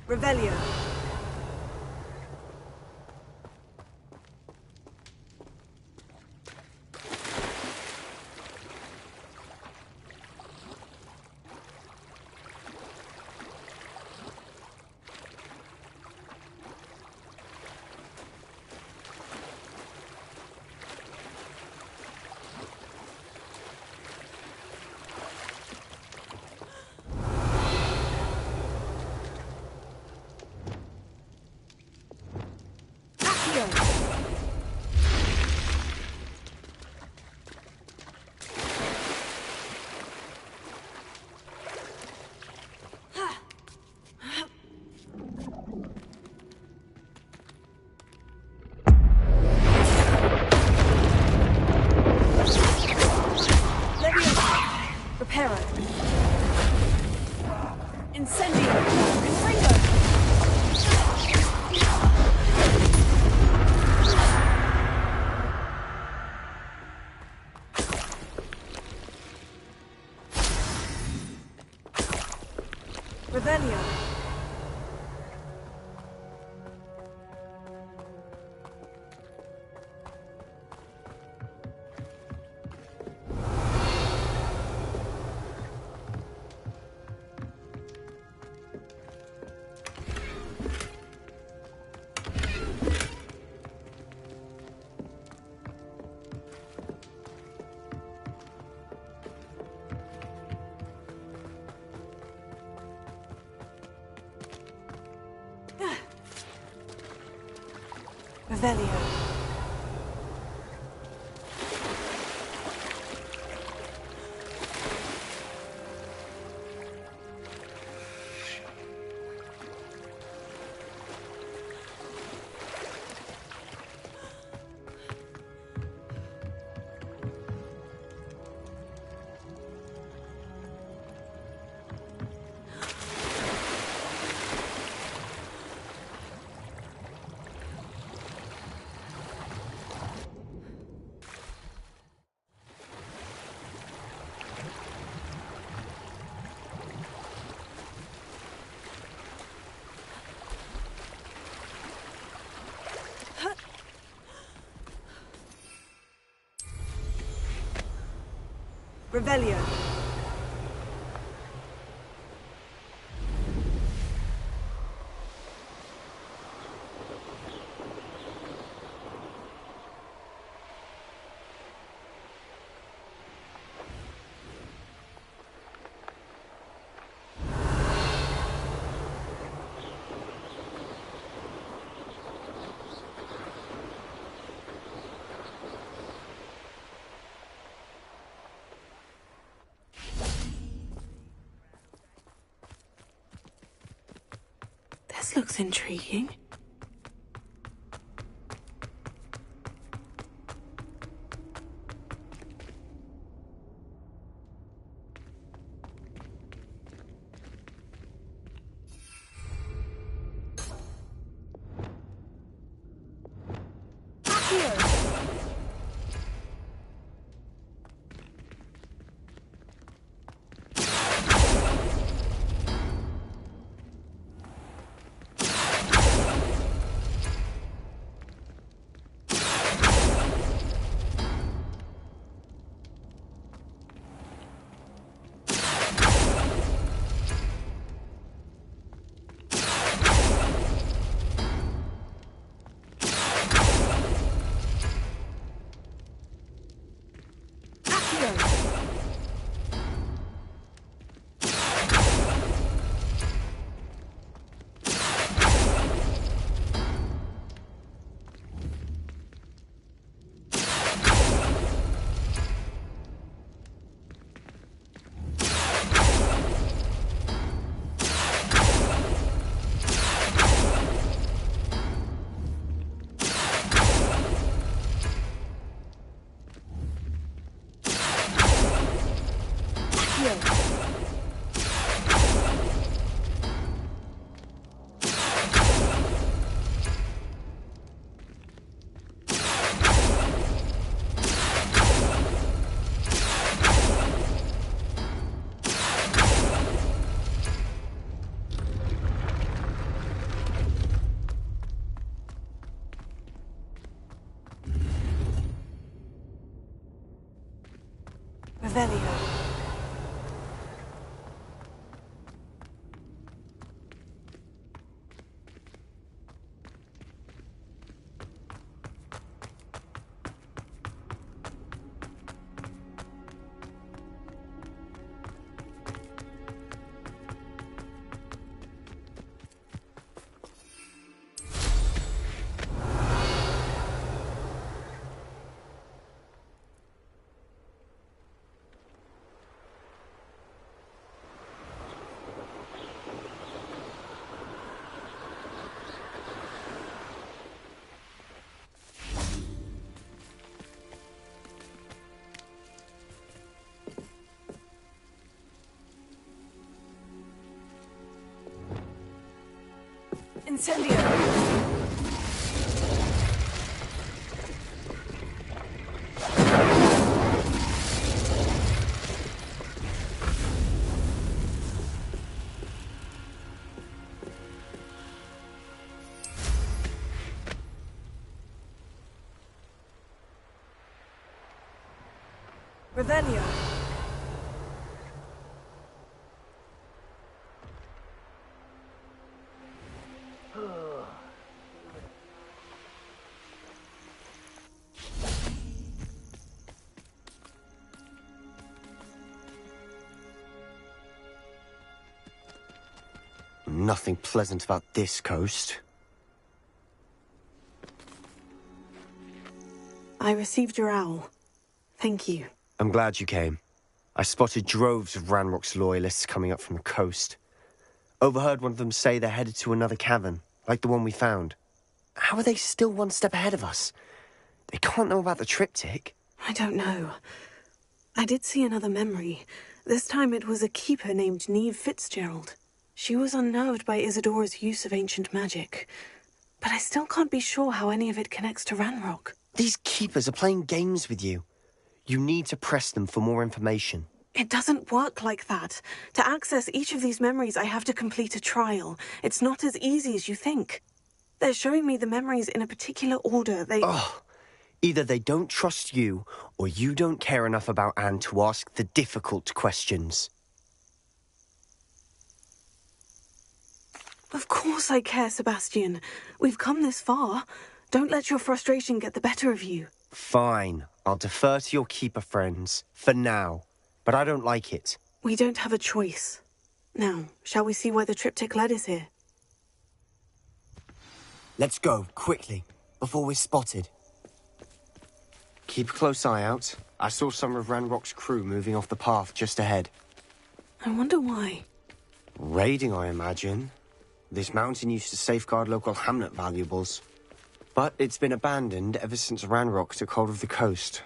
Revelio. Reparo. Incendio. Confringo. Revelio. Revelio. Revelio. This looks intriguing. Revelio. Incendio! Revelio. Nothing pleasant about this coast. I received your owl. Thank you. I'm glad you came. I spotted droves of Ranrock's loyalists coming up from the coast. Overheard one of them say they're headed to another cavern, like the one we found. How are they still one step ahead of us? They can't know about the triptych. I don't know. I did see another memory. This time it was a keeper named Neve Fitzgerald. She was unnerved by Isadora's use of ancient magic. But I still can't be sure how any of it connects to Ranrock. These keepers are playing games with you. You need to press them for more information. It doesn't work like that. To access each of these memories, I have to complete a trial. It's not as easy as you think. They're showing me the memories in a particular order. Either they don't trust you, or you don't care enough about Anne to ask the difficult questions. Of course I care, Sebastian. We've come this far. Don't let your frustration get the better of you. Fine. I'll defer to your keeper friends, for now. But I don't like it. We don't have a choice. Now, shall we see why the triptych led us here? Let's go, quickly, before we're spotted. Keep a close eye out. I saw some of Ranrock's crew moving off the path just ahead. I wonder why. Raiding, I imagine. This mountain used to safeguard local hamlet valuables. But it's been abandoned ever since Ranrock took hold of the coast.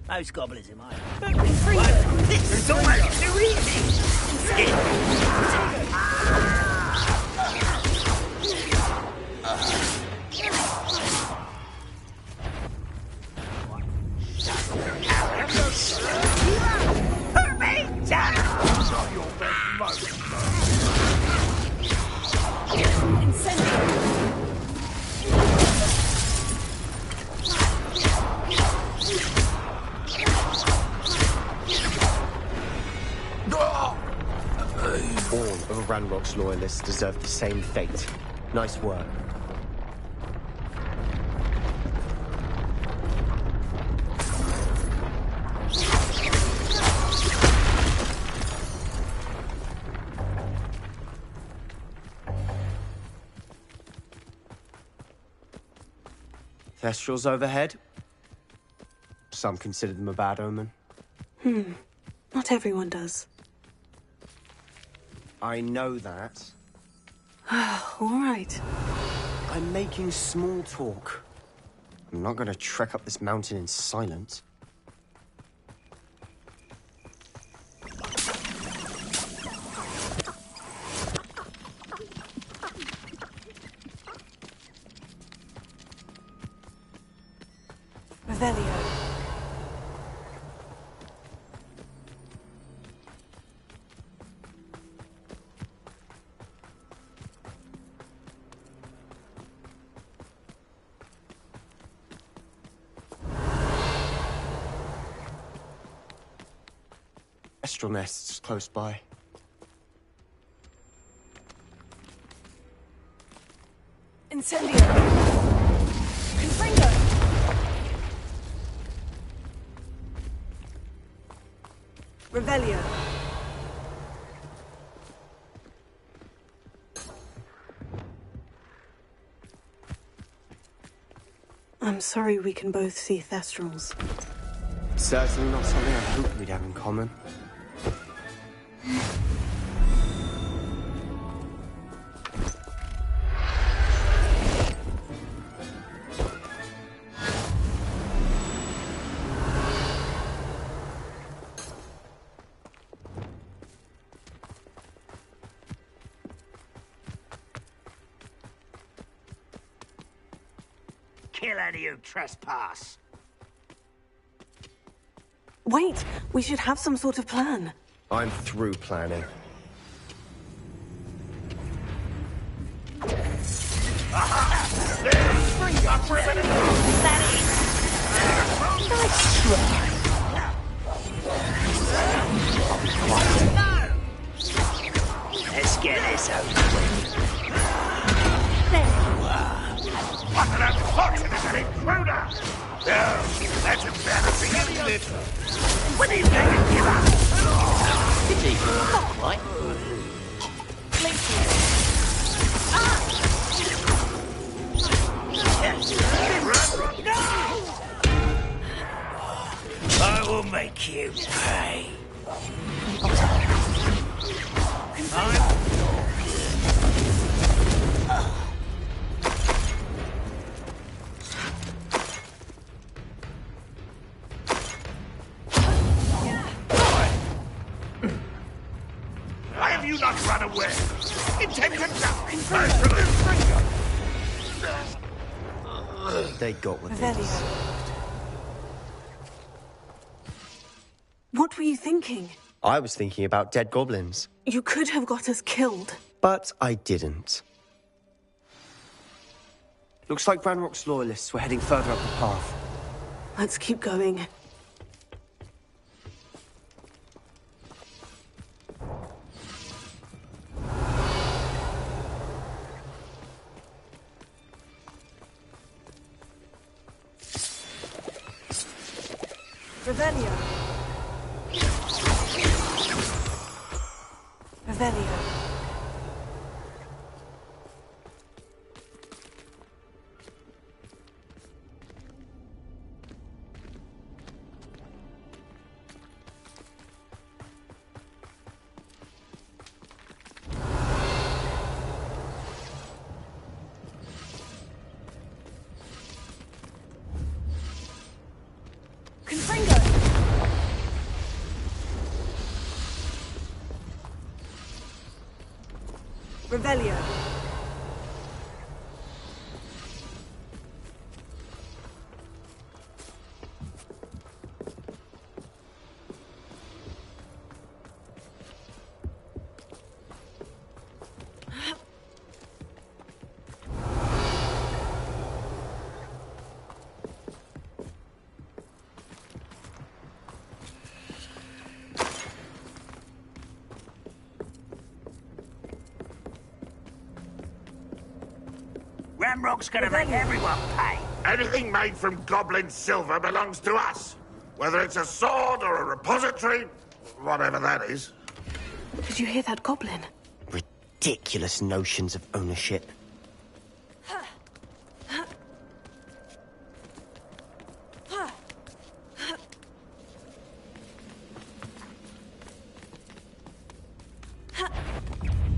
Most goblins in my What? This is almost too easy! Hurt me! Not your best All of Ranrock's loyalists deserve the same fate. Nice work. Thestrals overhead. Some consider them a bad omen. Not everyone does. I know that. All right. I'm making small talk. I'm not going to trek up this mountain in silence. Revelio. Thestral nests close by. Incendio! Confringo! Revelio! I'm sorry we can both see Thestrals. Certainly not something I hoped we'd have in common. Kill any who trespass. Wait, we should have some sort of plan. I'm through planning. Nice try. Let's get this over with. There you are. What an unfortunate intruder! Oh, that's embarrassing, isn't it? When he's going to give up? Did he? Not quite. I will make you pay. Why have you not run away? Intention They got what they Revelio. deserved. What were you thinking? I was thinking about dead goblins, You could have got us killed. but I didn't. Looks like Ranrock's loyalists were heading further up the path. Let's keep going. Revelio! Revelio! Confringo! Revelio! Ramrock's gonna make everyone pay. Anything made from goblin silver belongs to us. Whether it's a sword or a repository, whatever that is. Did you hear that goblin? Ridiculous notions of ownership.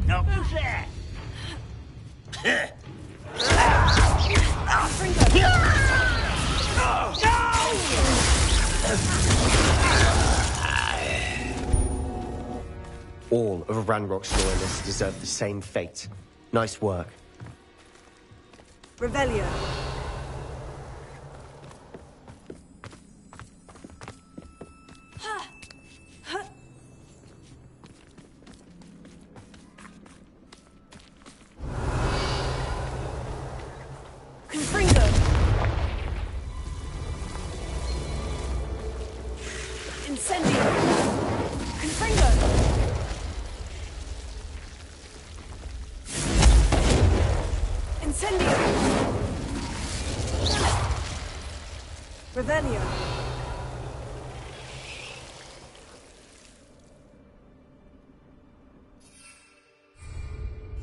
Not fair. All of Ranrock's loyalists deserve the same fate. Nice work. Revelio! Confringo! Incendio! Confringo! Incendio! Revelio.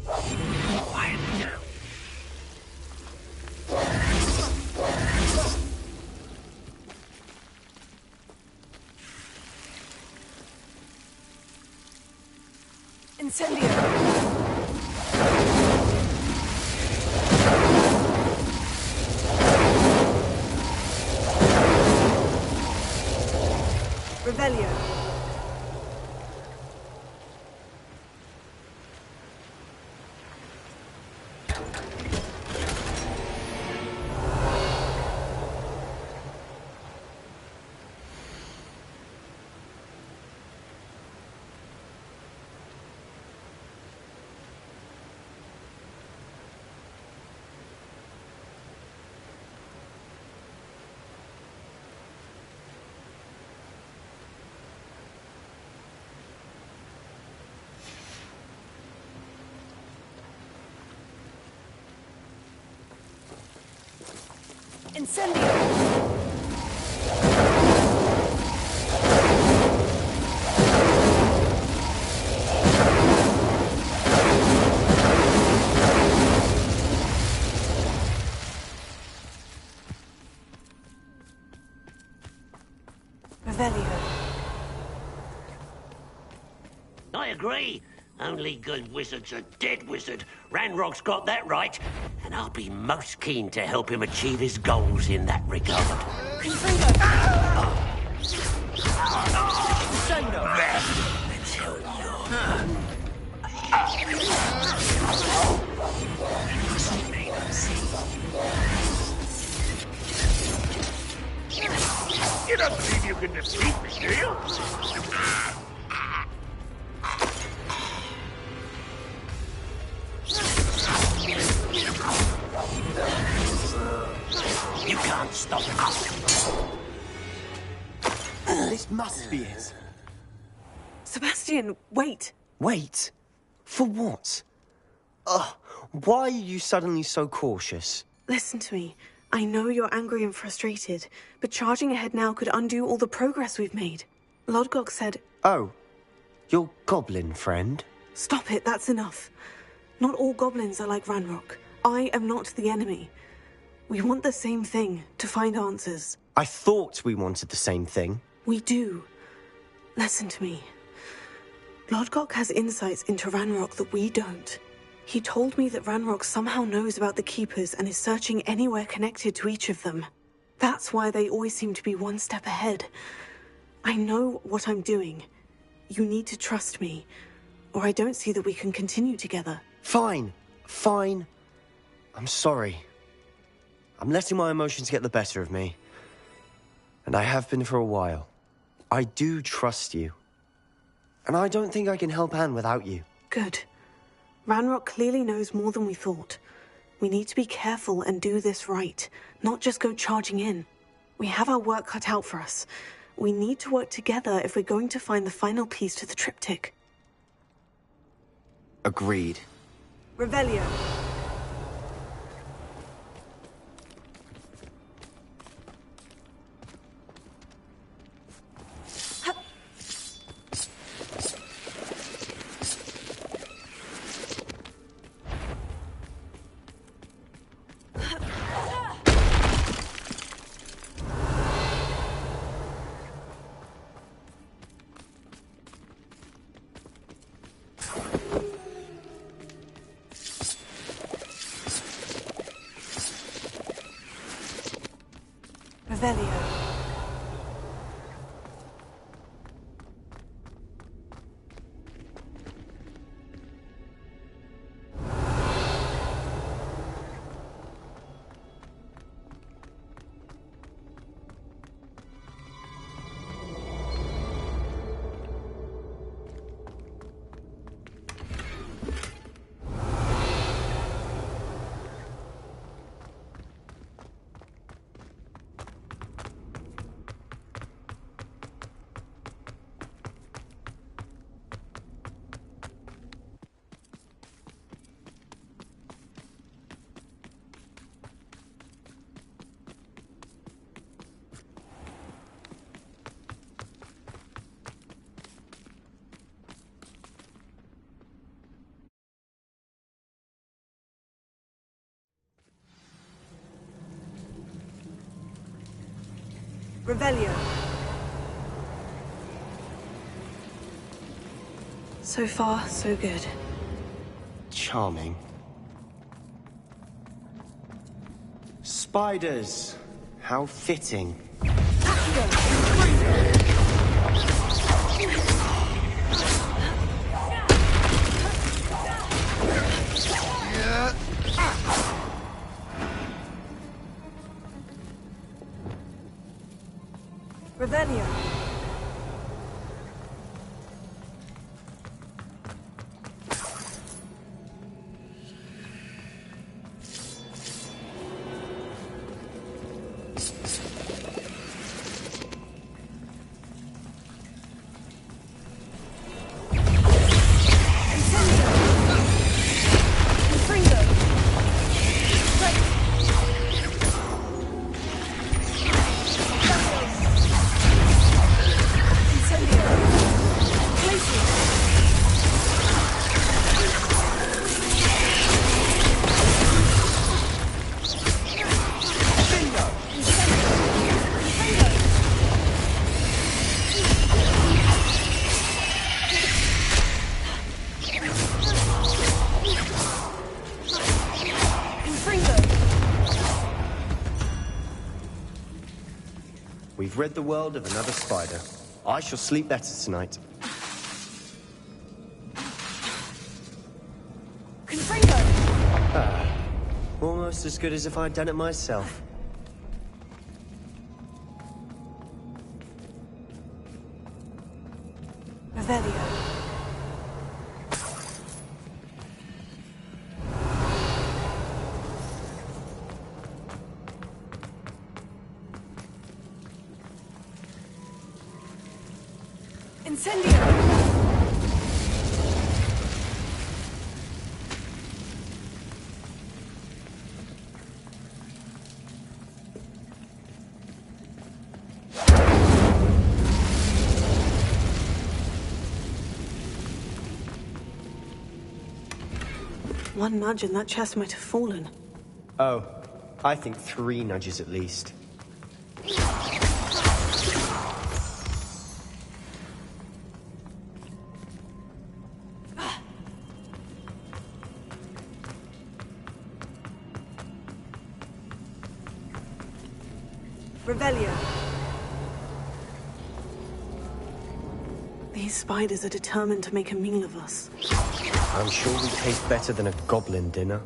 Quiet now. Incendio! Revelio. Incendio! Revelio. I agree. Only good wizard's a dead wizard. Ranrock's got that right, and I'll be most keen to help him achieve his goals in that regard. You don't believe you can defeat me, do you? You can't stop us. This must be it. Sebastian, wait. Wait? For what? Ugh, why are you suddenly so cautious? Listen to me. I know you're angry and frustrated, but charging ahead now could undo all the progress we've made. Lodgok said... Oh, your goblin friend? Stop it, that's enough. Not all goblins are like Ranrock. I am not the enemy. We want the same thing, to find answers. I thought we wanted the same thing. We do. Listen to me. Lodgok has insights into Ranrock that we don't. He told me that Ranrock somehow knows about the Keepers and is searching anywhere connected to each of them. That's why they always seem to be one step ahead. I know what I'm doing. You need to trust me, or I don't see that we can continue together. Fine. Fine. I'm sorry. I'm letting my emotions get the better of me. And I have been for a while. I do trust you. And I don't think I can help Anne without you. Good. Ranrock clearly knows more than we thought. We need to be careful and do this right, not just go charging in. We have our work cut out for us. We need to work together if we're going to find the final piece to the triptych. Agreed. Revelio. Revelio. Revelio. So far, so good. Charming. Spiders. How fitting. Revelio. We've rid the world of another spider. I shall sleep better tonight. Almost as good as if I'd done it myself. Revelio. Incendio. One nudge and that chest might have fallen. Oh, I think 3 nudges at least. Revelio. These spiders are determined to make a meal of us. I'm sure we taste better than a goblin dinner.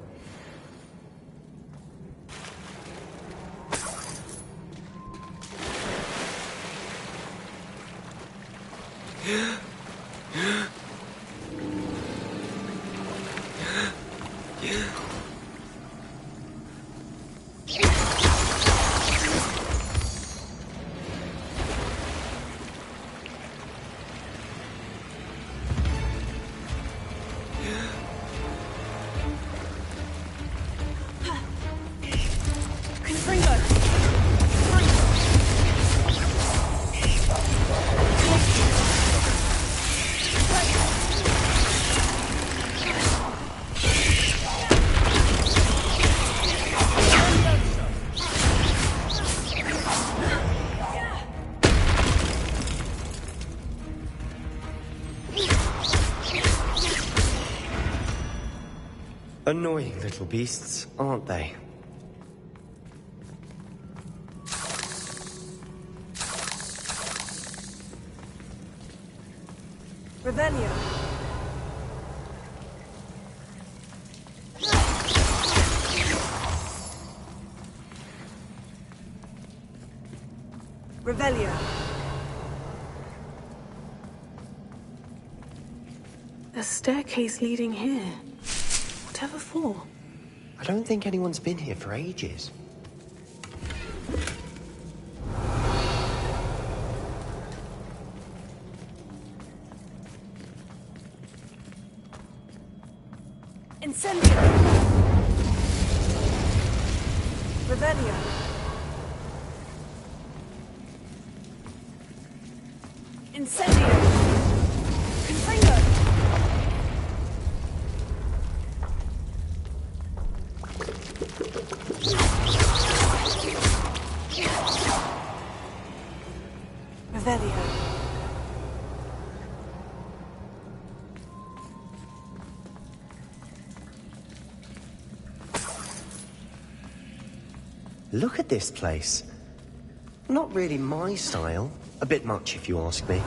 Annoying little beasts, aren't they? Revelio. Revelio. A staircase leading here. Whatever for? I don't think anyone's been here for ages. Incendio. Revelio. Incendio. Confringo. Look at this place. Not really my style. A bit much, if you ask me.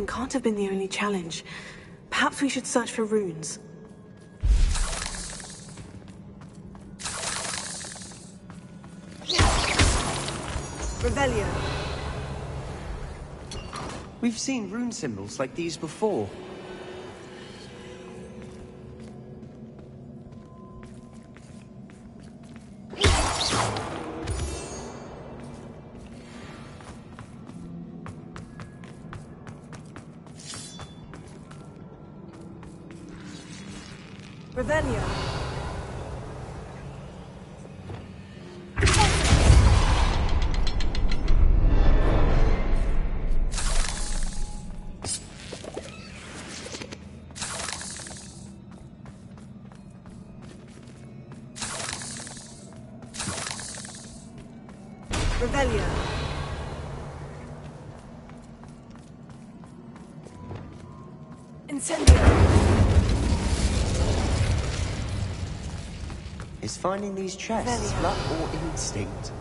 Can't have been the only challenge. Perhaps we should search for runes. Revelio. We've seen rune symbols like these before. Revelio. Revelio. Incendio. Is finding these chests luck or instinct?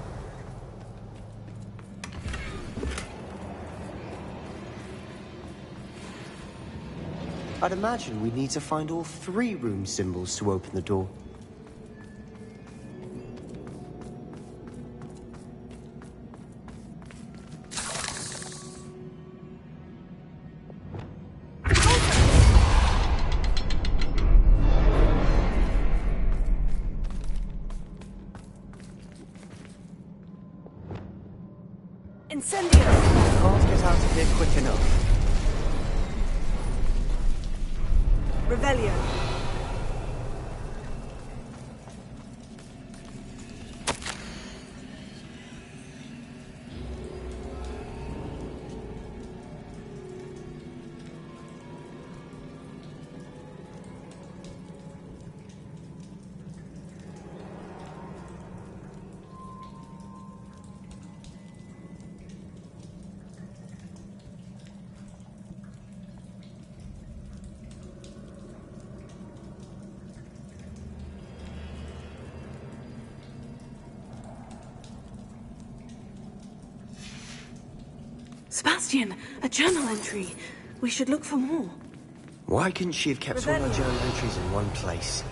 I'd imagine we need to find all 3 rune symbols to open the door. Incendio! Can't get out of here quick enough. Revelio. Sebastian, a journal entry. We should look for more. Why couldn't she have kept all her journal entries in one place?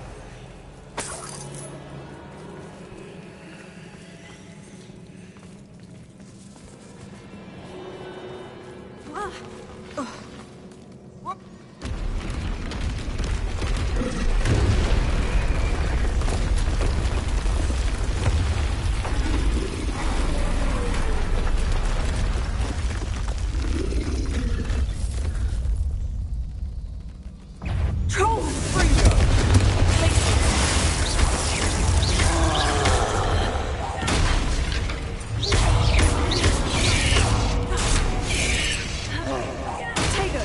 Take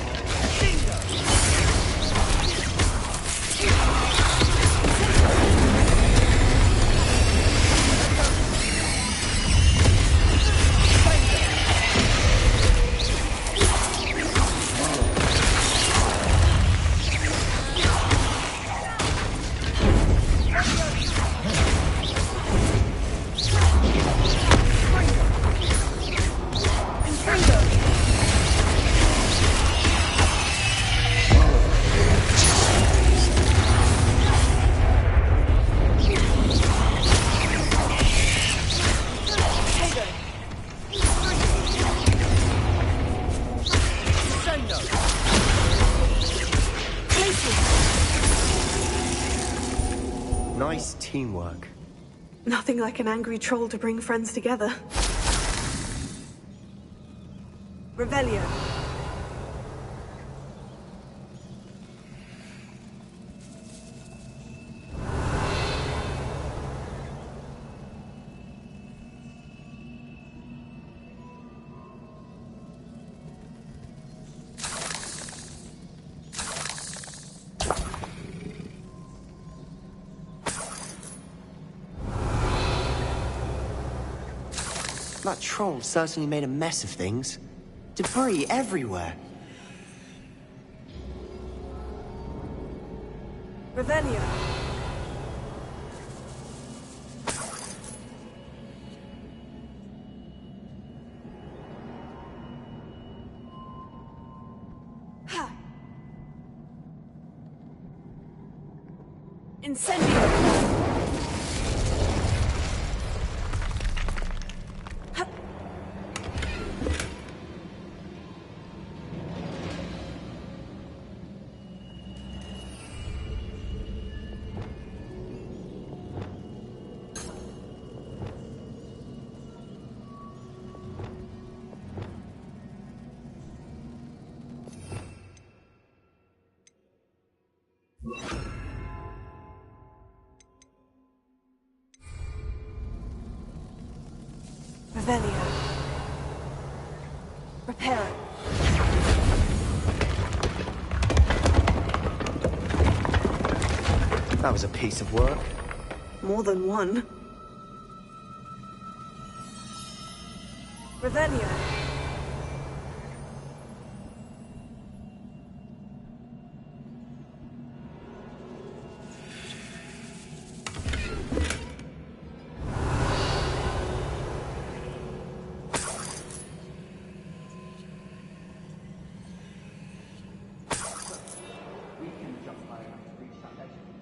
Nice teamwork. Nothing like an angry troll to bring friends together. Revelio. That troll certainly made a mess of things. Debris everywhere. Revelio. Ha! Incendio. Revelio. Repair it. That was a piece of work. More than one. Revelio.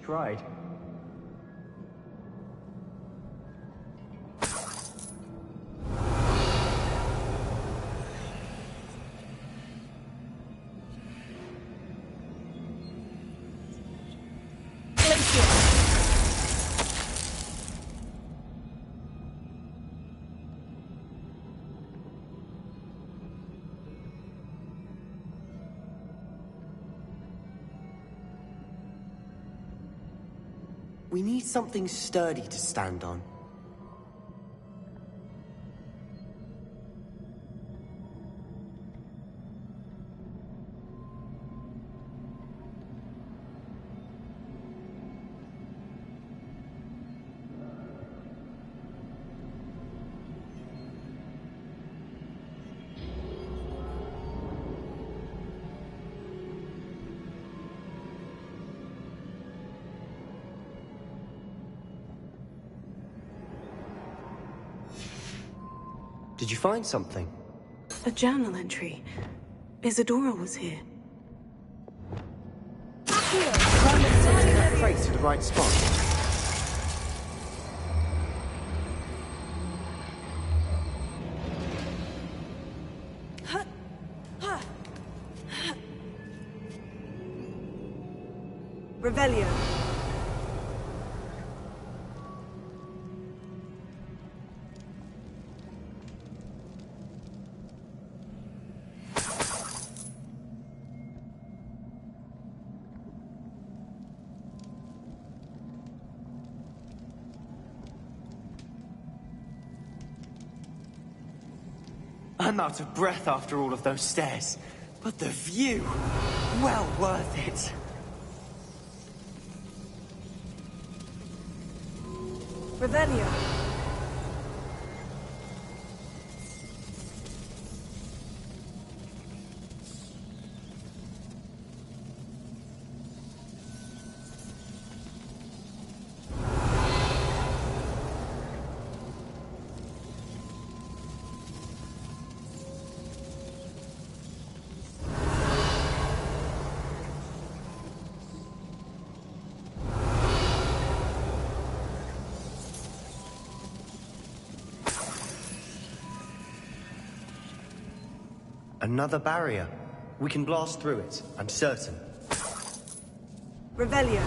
Tried. We need something sturdy to stand on. Did you find something? A journal entry. Isadora was here. Try and get something in that crate to the right spot. Revelio. I'm out of breath after all of those stairs. But the view, well worth it. Revelio. Another barrier. We can blast through it, I'm certain. Revelio.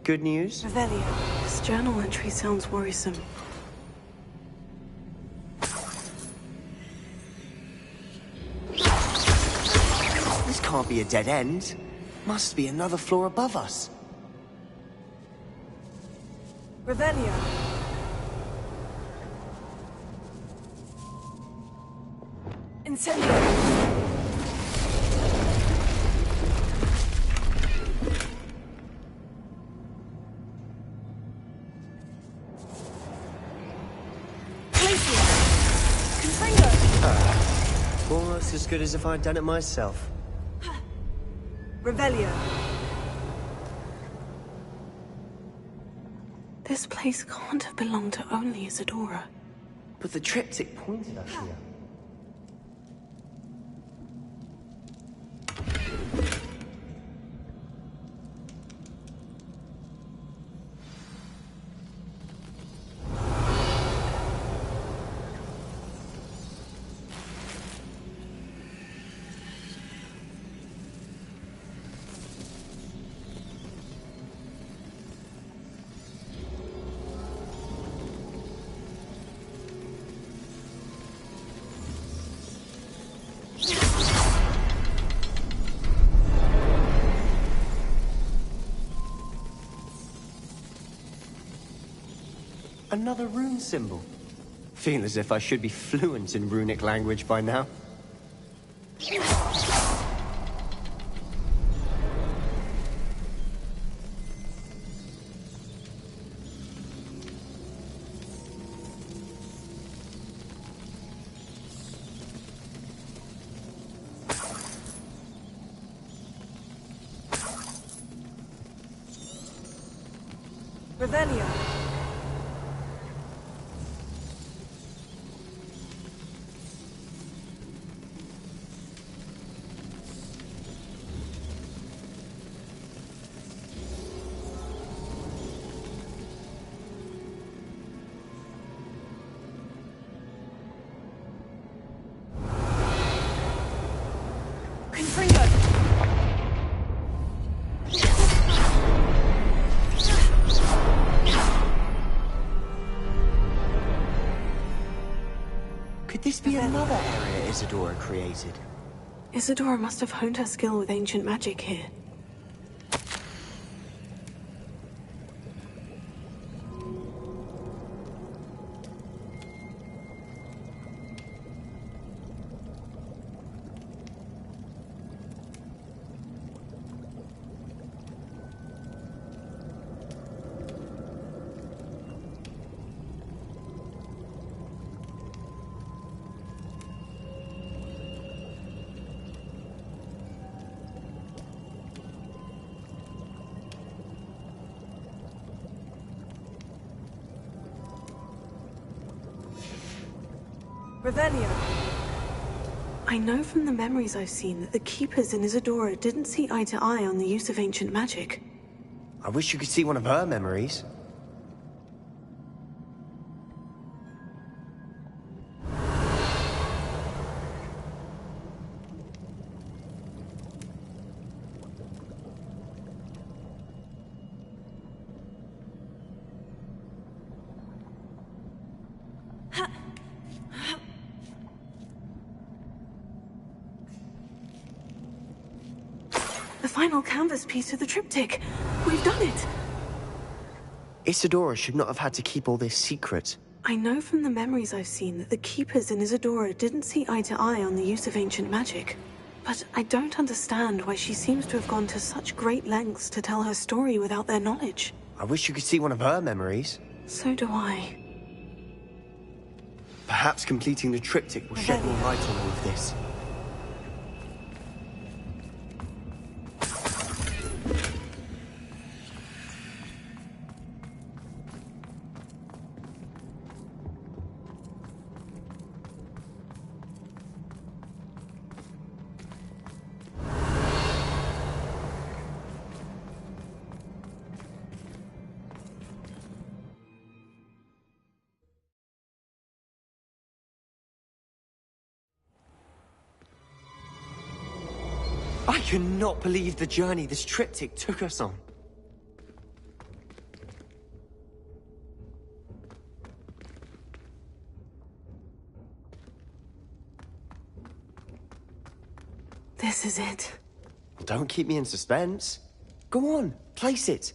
Good news? Revelio. This journal entry sounds worrisome. This can't be a dead end. Must be another floor above us. Revelio. Incendio. Almost as good as if I'd done it myself. Revelio. This place can't have belonged to only Isadora. But the triptych pointed us here. Another rune symbol. Feel as if I should be fluent in runic language by now. Revelio. Could this be another area Isadora created? Isadora must have honed her skill with ancient magic here. Revelio. I know from the memories I've seen that the Keepers in Isadora didn't see eye to eye on the use of ancient magic. I wish you could see one of her memories. The final canvas piece of the triptych. We've done it! Isadora should not have had to keep all this secret. I know from the memories I've seen that the Keepers in Isadora didn't see eye to eye on the use of ancient magic. But I don't understand why she seems to have gone to such great lengths to tell her story without their knowledge. I wish you could see one of her memories. So do I. Perhaps completing the triptych will shed more light on all of this. I cannot believe the journey this triptych took us on. This is it. Don't keep me in suspense. Go on, place it.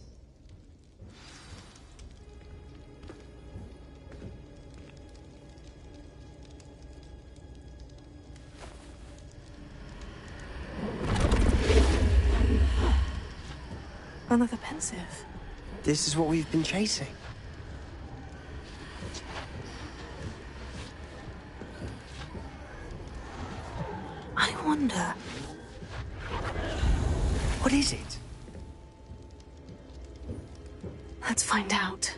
Another pensive. This is what we've been chasing. I wonder... What is it? Let's find out.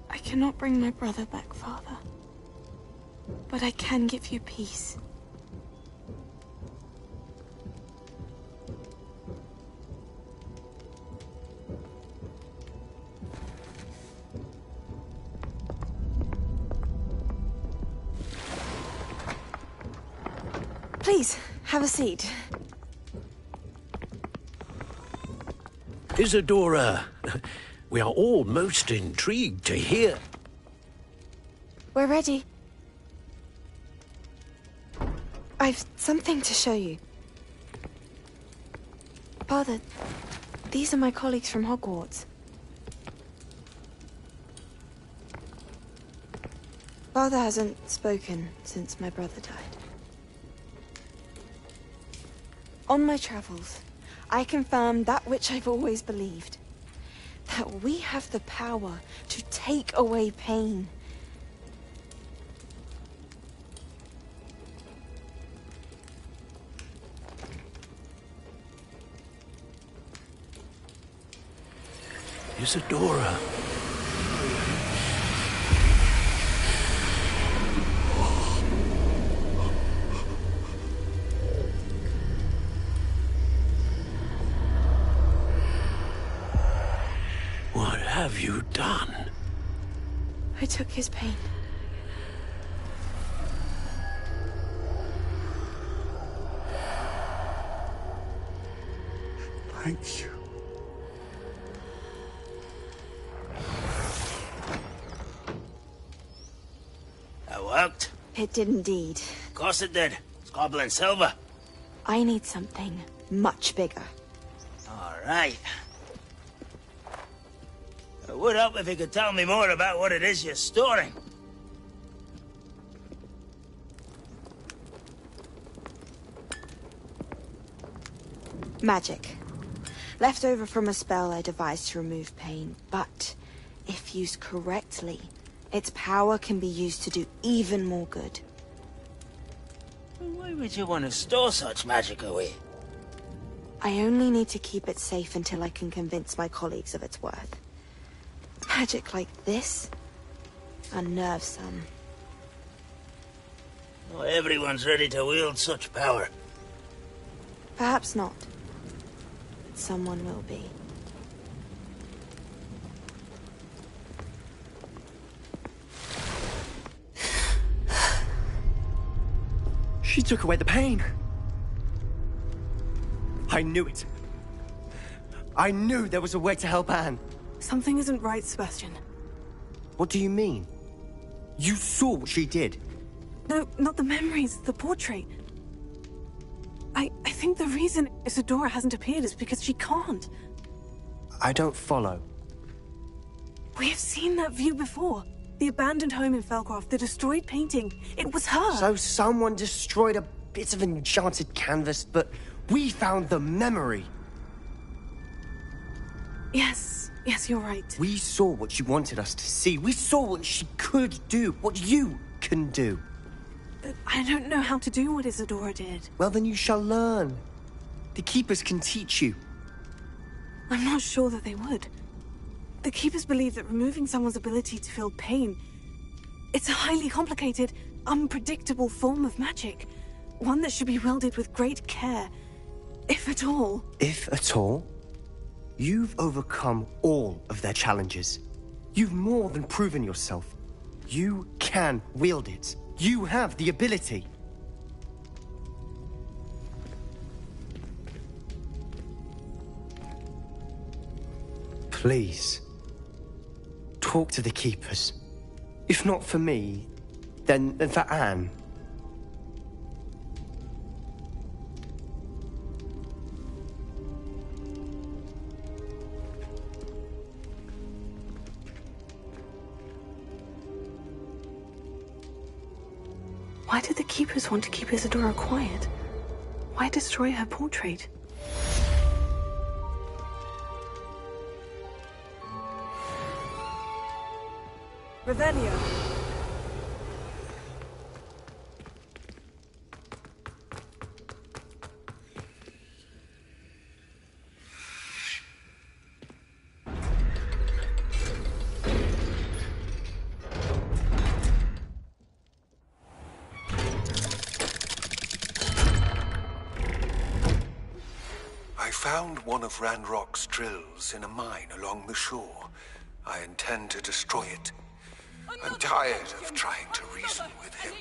I cannot bring my brother back, Father. But I can give you peace. Please, have a seat. Isadora, we are all most intrigued to hear. We're ready. I've something to show you. Father, these are my colleagues from Hogwarts. Father hasn't spoken since my brother died. On my travels, I confirmed that which I've always believed. That we have the power to take away pain. Isadora. What have you done? I took his pain. Thank you. That worked? It did indeed. Of course it did. It's goblin silver. I need something much bigger. All right. It would help if you could tell me more about what it is you're storing. Magic. Left over from a spell I devised to remove pain, but if used correctly, its power can be used to do even more good. Why would you want to store such magic away? I only need to keep it safe until I can convince my colleagues of its worth. Magic like this unnerves some. Not everyone's ready to wield such power. Perhaps not. But someone will be. She took away the pain. I knew it. I knew there was a way to help Anne. Something isn't right, Sebastian. What do you mean? You saw what she did. No, not the memories, the portrait. I think the reason Isadora hasn't appeared is because she can't. I don't follow. We have seen that view before. The abandoned home in Felcroft, the destroyed painting. It was her. So someone destroyed a bit of enchanted canvas, but we found the memory. Yes, you're right. We saw what she wanted us to see. We saw what she could do, what you can do. But I don't know how to do what Isadora did. Well, then you shall learn. The Keepers can teach you. I'm not sure that they would. The Keepers believe that removing someone's ability to feel pain, it's a highly complicated, unpredictable form of magic. One that should be wielded with great care, if at all. If at all? You've overcome all of their challenges. You've more than proven yourself. You can wield it. You have the ability. Please. Talk to the keepers. If not for me, then for Anne. Why did the keepers want to keep Isadora quiet? Why destroy her portrait? Revelio. I found one of Ranrock's drills in a mine along the shore. I intend to destroy it. I'm tired of trying to reason with him.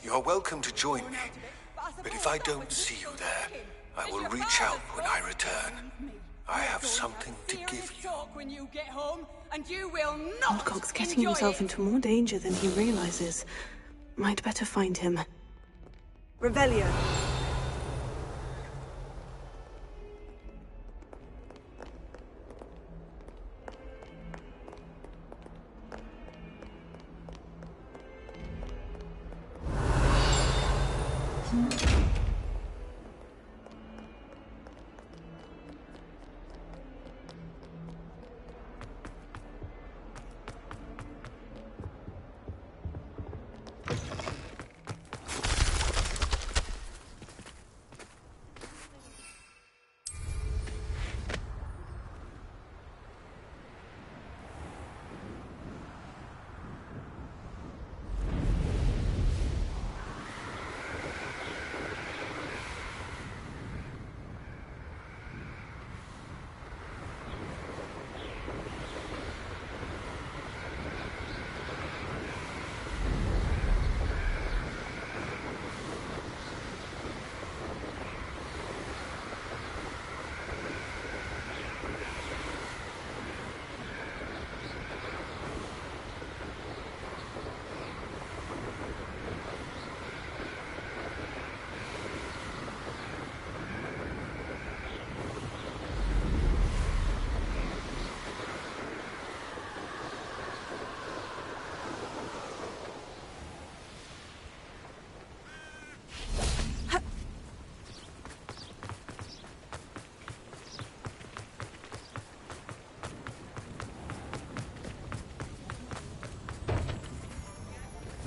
You're welcome to join me, but if I don't see you there, I will reach out when I return. I have something to give you. Hogarts getting himself into more danger than he realizes. Might better find him. Revelio.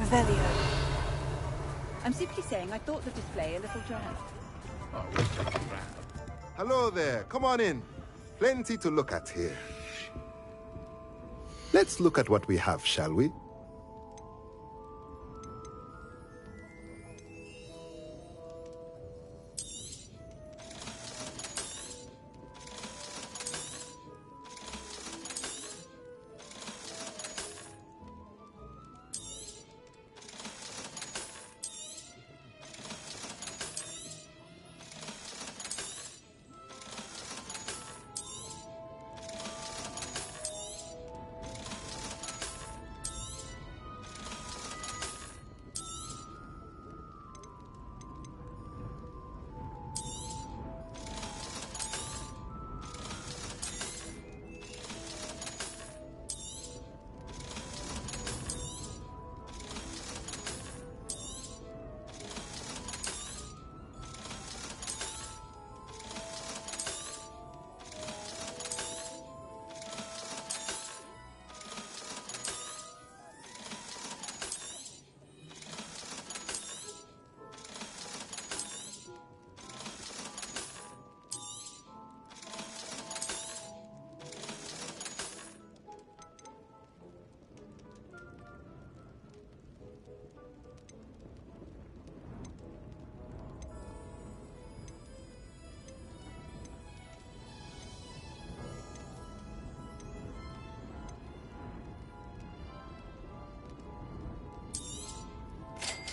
Revelio. I'm simply saying I thought the display a little drab. Hello there. Come on in. Plenty to look at here. Let's look at what we have, shall we?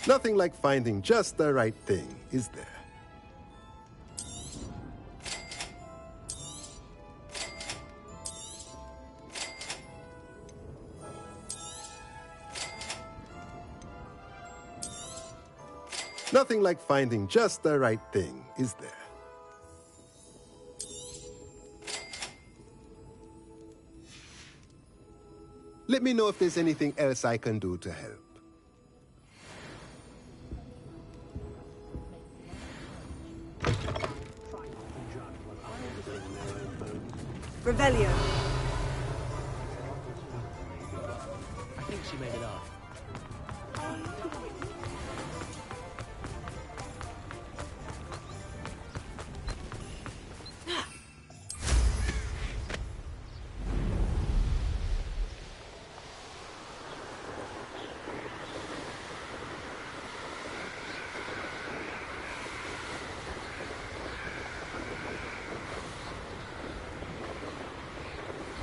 Nothing like finding just the right thing, is there? Nothing like finding just the right thing, is there? Let me know if there's anything else I can do to help. Revelio. I think she made it up.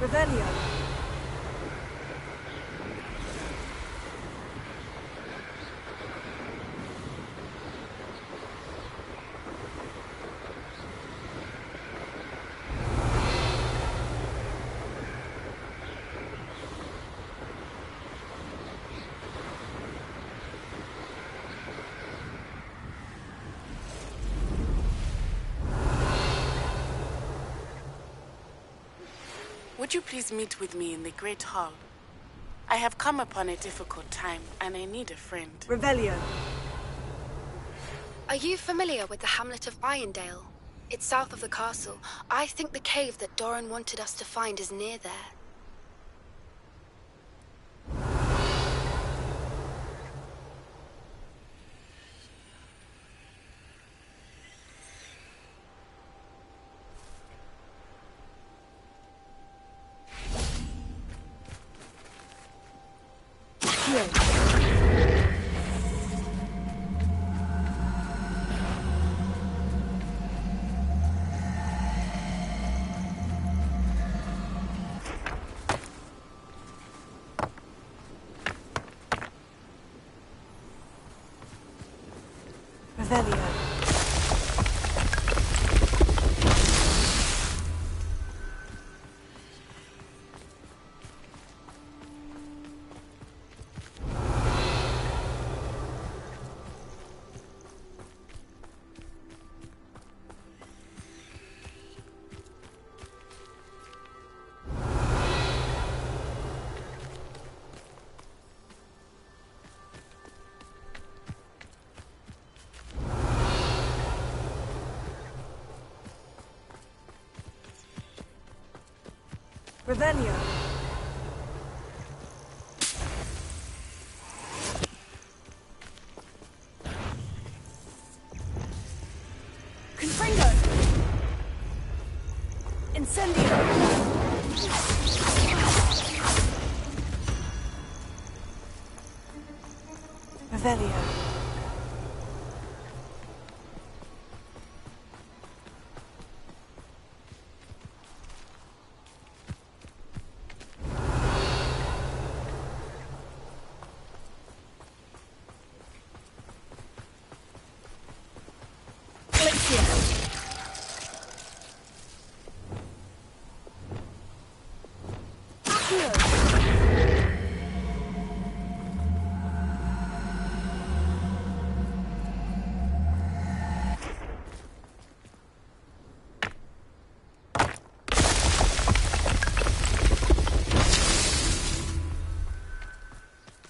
Revelio. Would you please meet with me in the Great Hall? I have come upon a difficult time, and I need a friend. Revelio. Are you familiar with the hamlet of Irondale? It's south of the castle. I think the cave that Doran wanted us to find is near there. Revelio. Revelio. Confringo. Incendio. Revelio.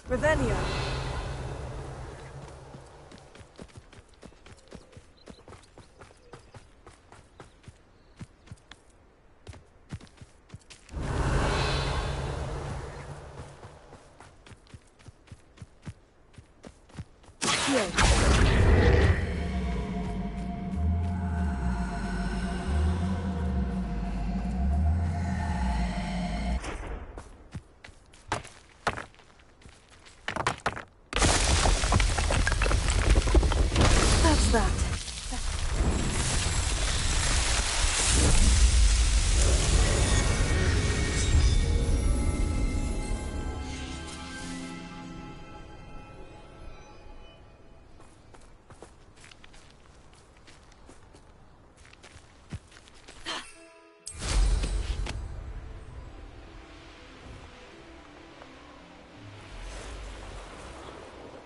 Revelio. That's that.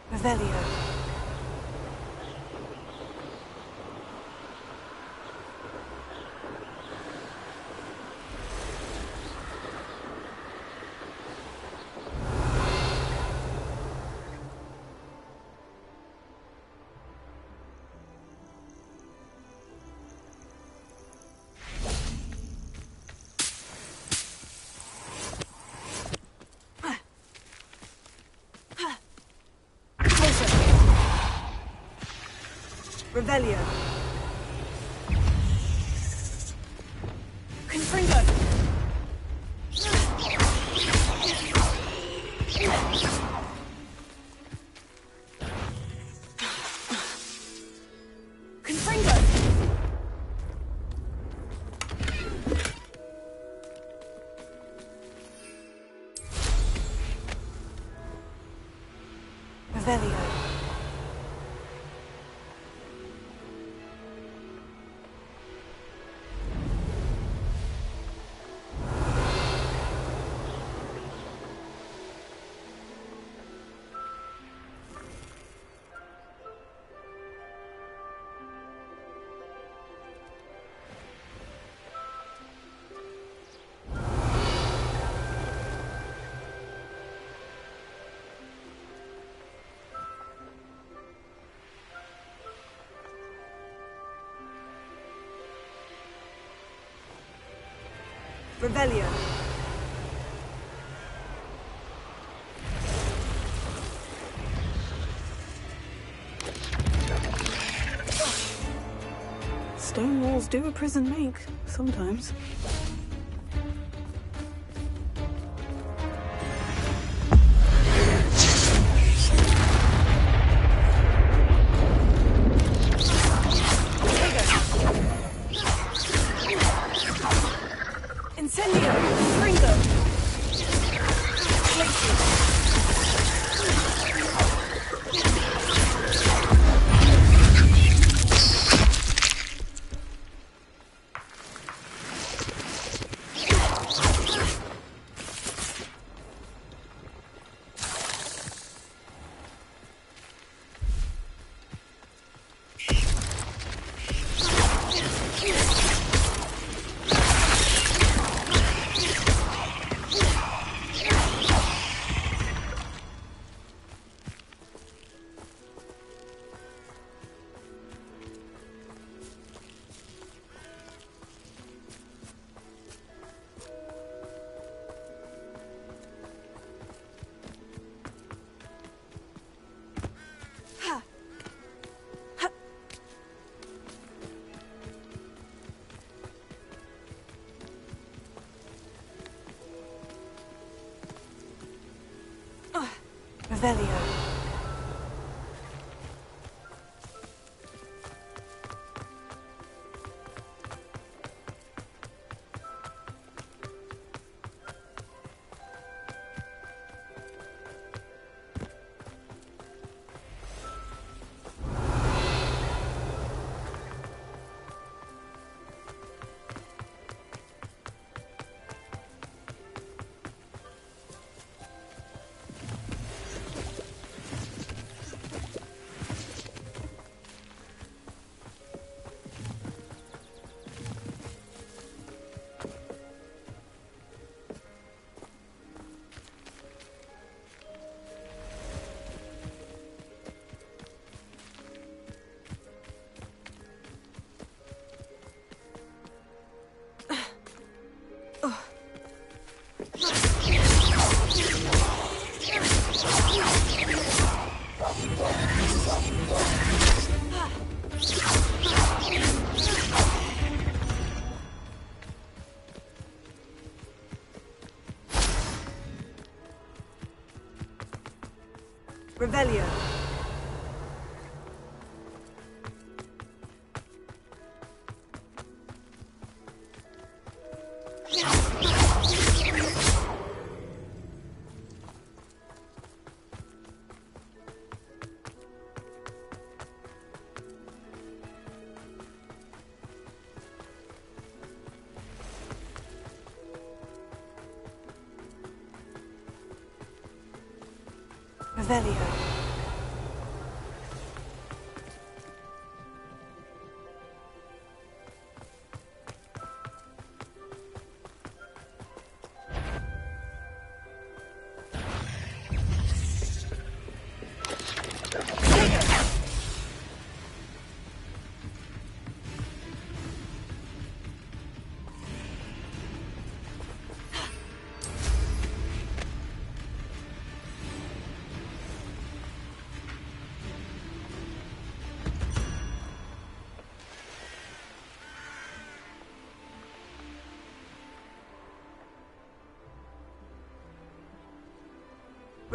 Revelio. Revelio. Confringo. Confringo. Revelio. Revelio. Stone walls do a prison make, sometimes. Incendio. Confringo. Revelio. Revelio. Revelio.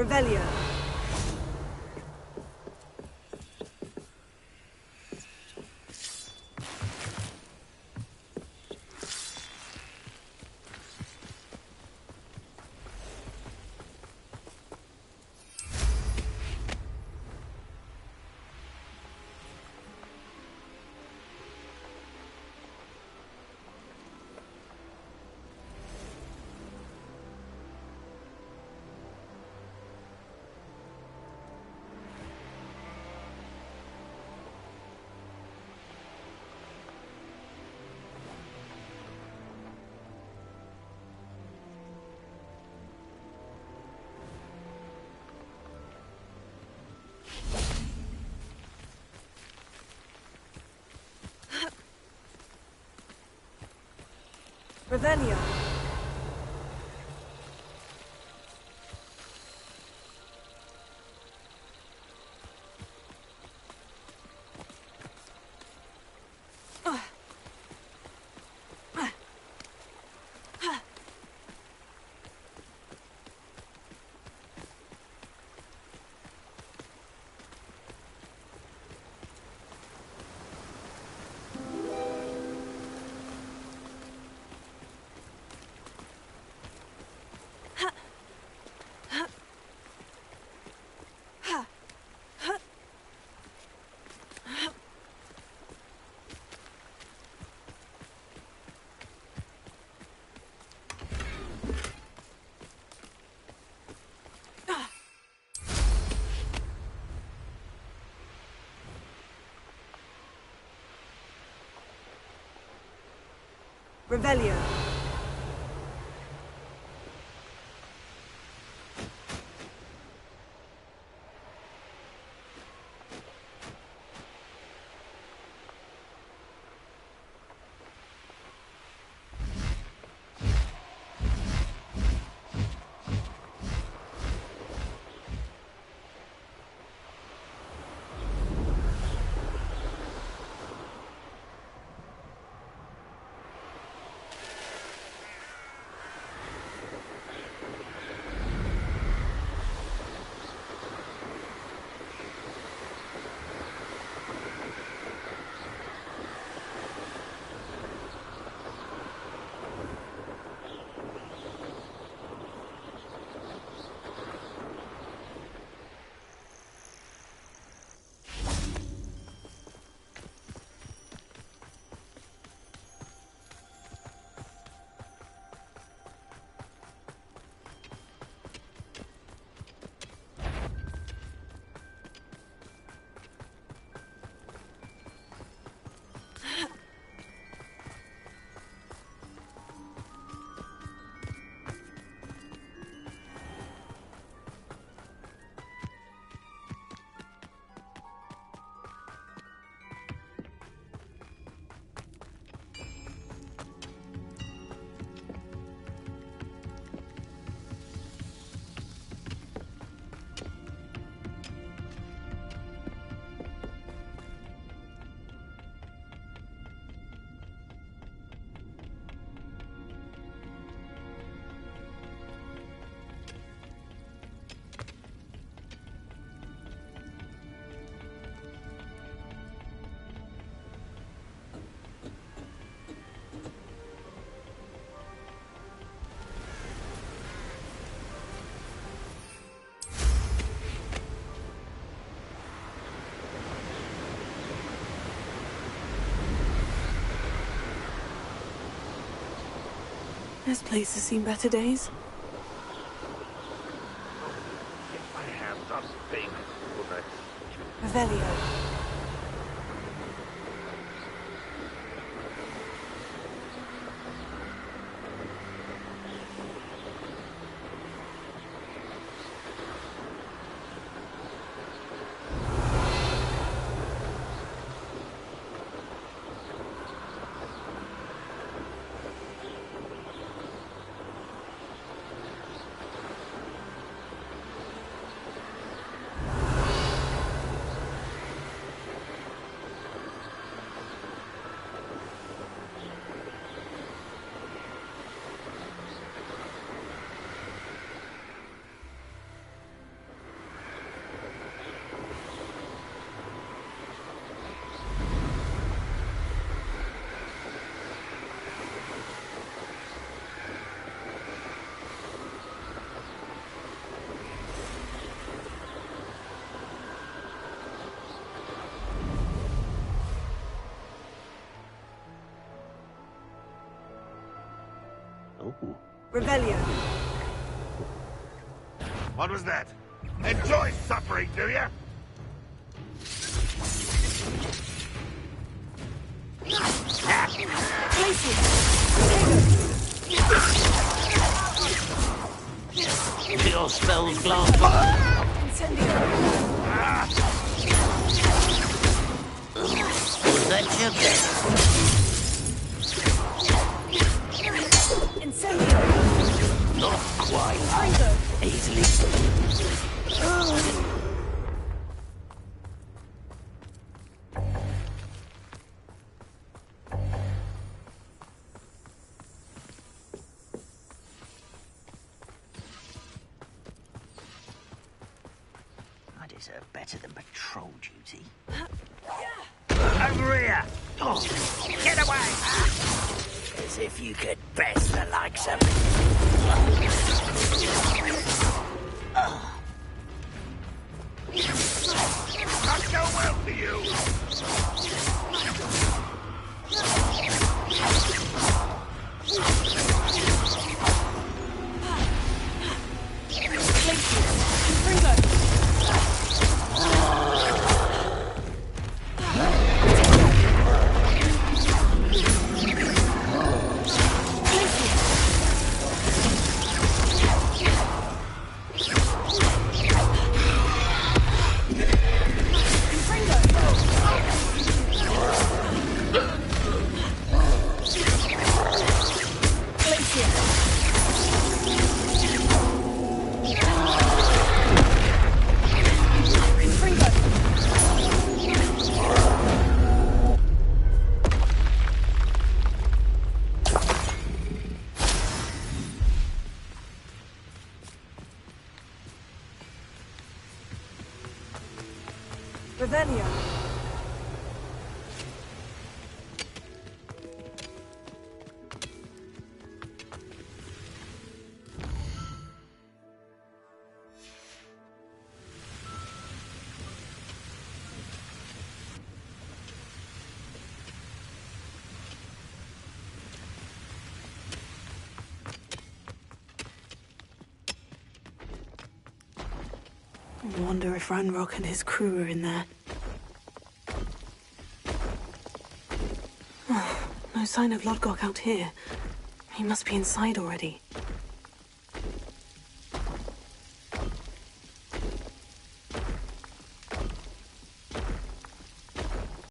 Revelio. Revelio. Revelio. This place has seen better days. Get my hands on big bullets. Revelio. Revelio. What was that? Enjoy suffering, do you? Your spells blast. Was that your best? Incendio. Not quite. Easily. I deserve better than patrol duty. Over here! Oh, get away! As if you could best the likes of me. Not go well for you! Revelio. I wonder if Ranrock and his crew are in there. Oh, no sign of Lodgok out here. He must be inside already.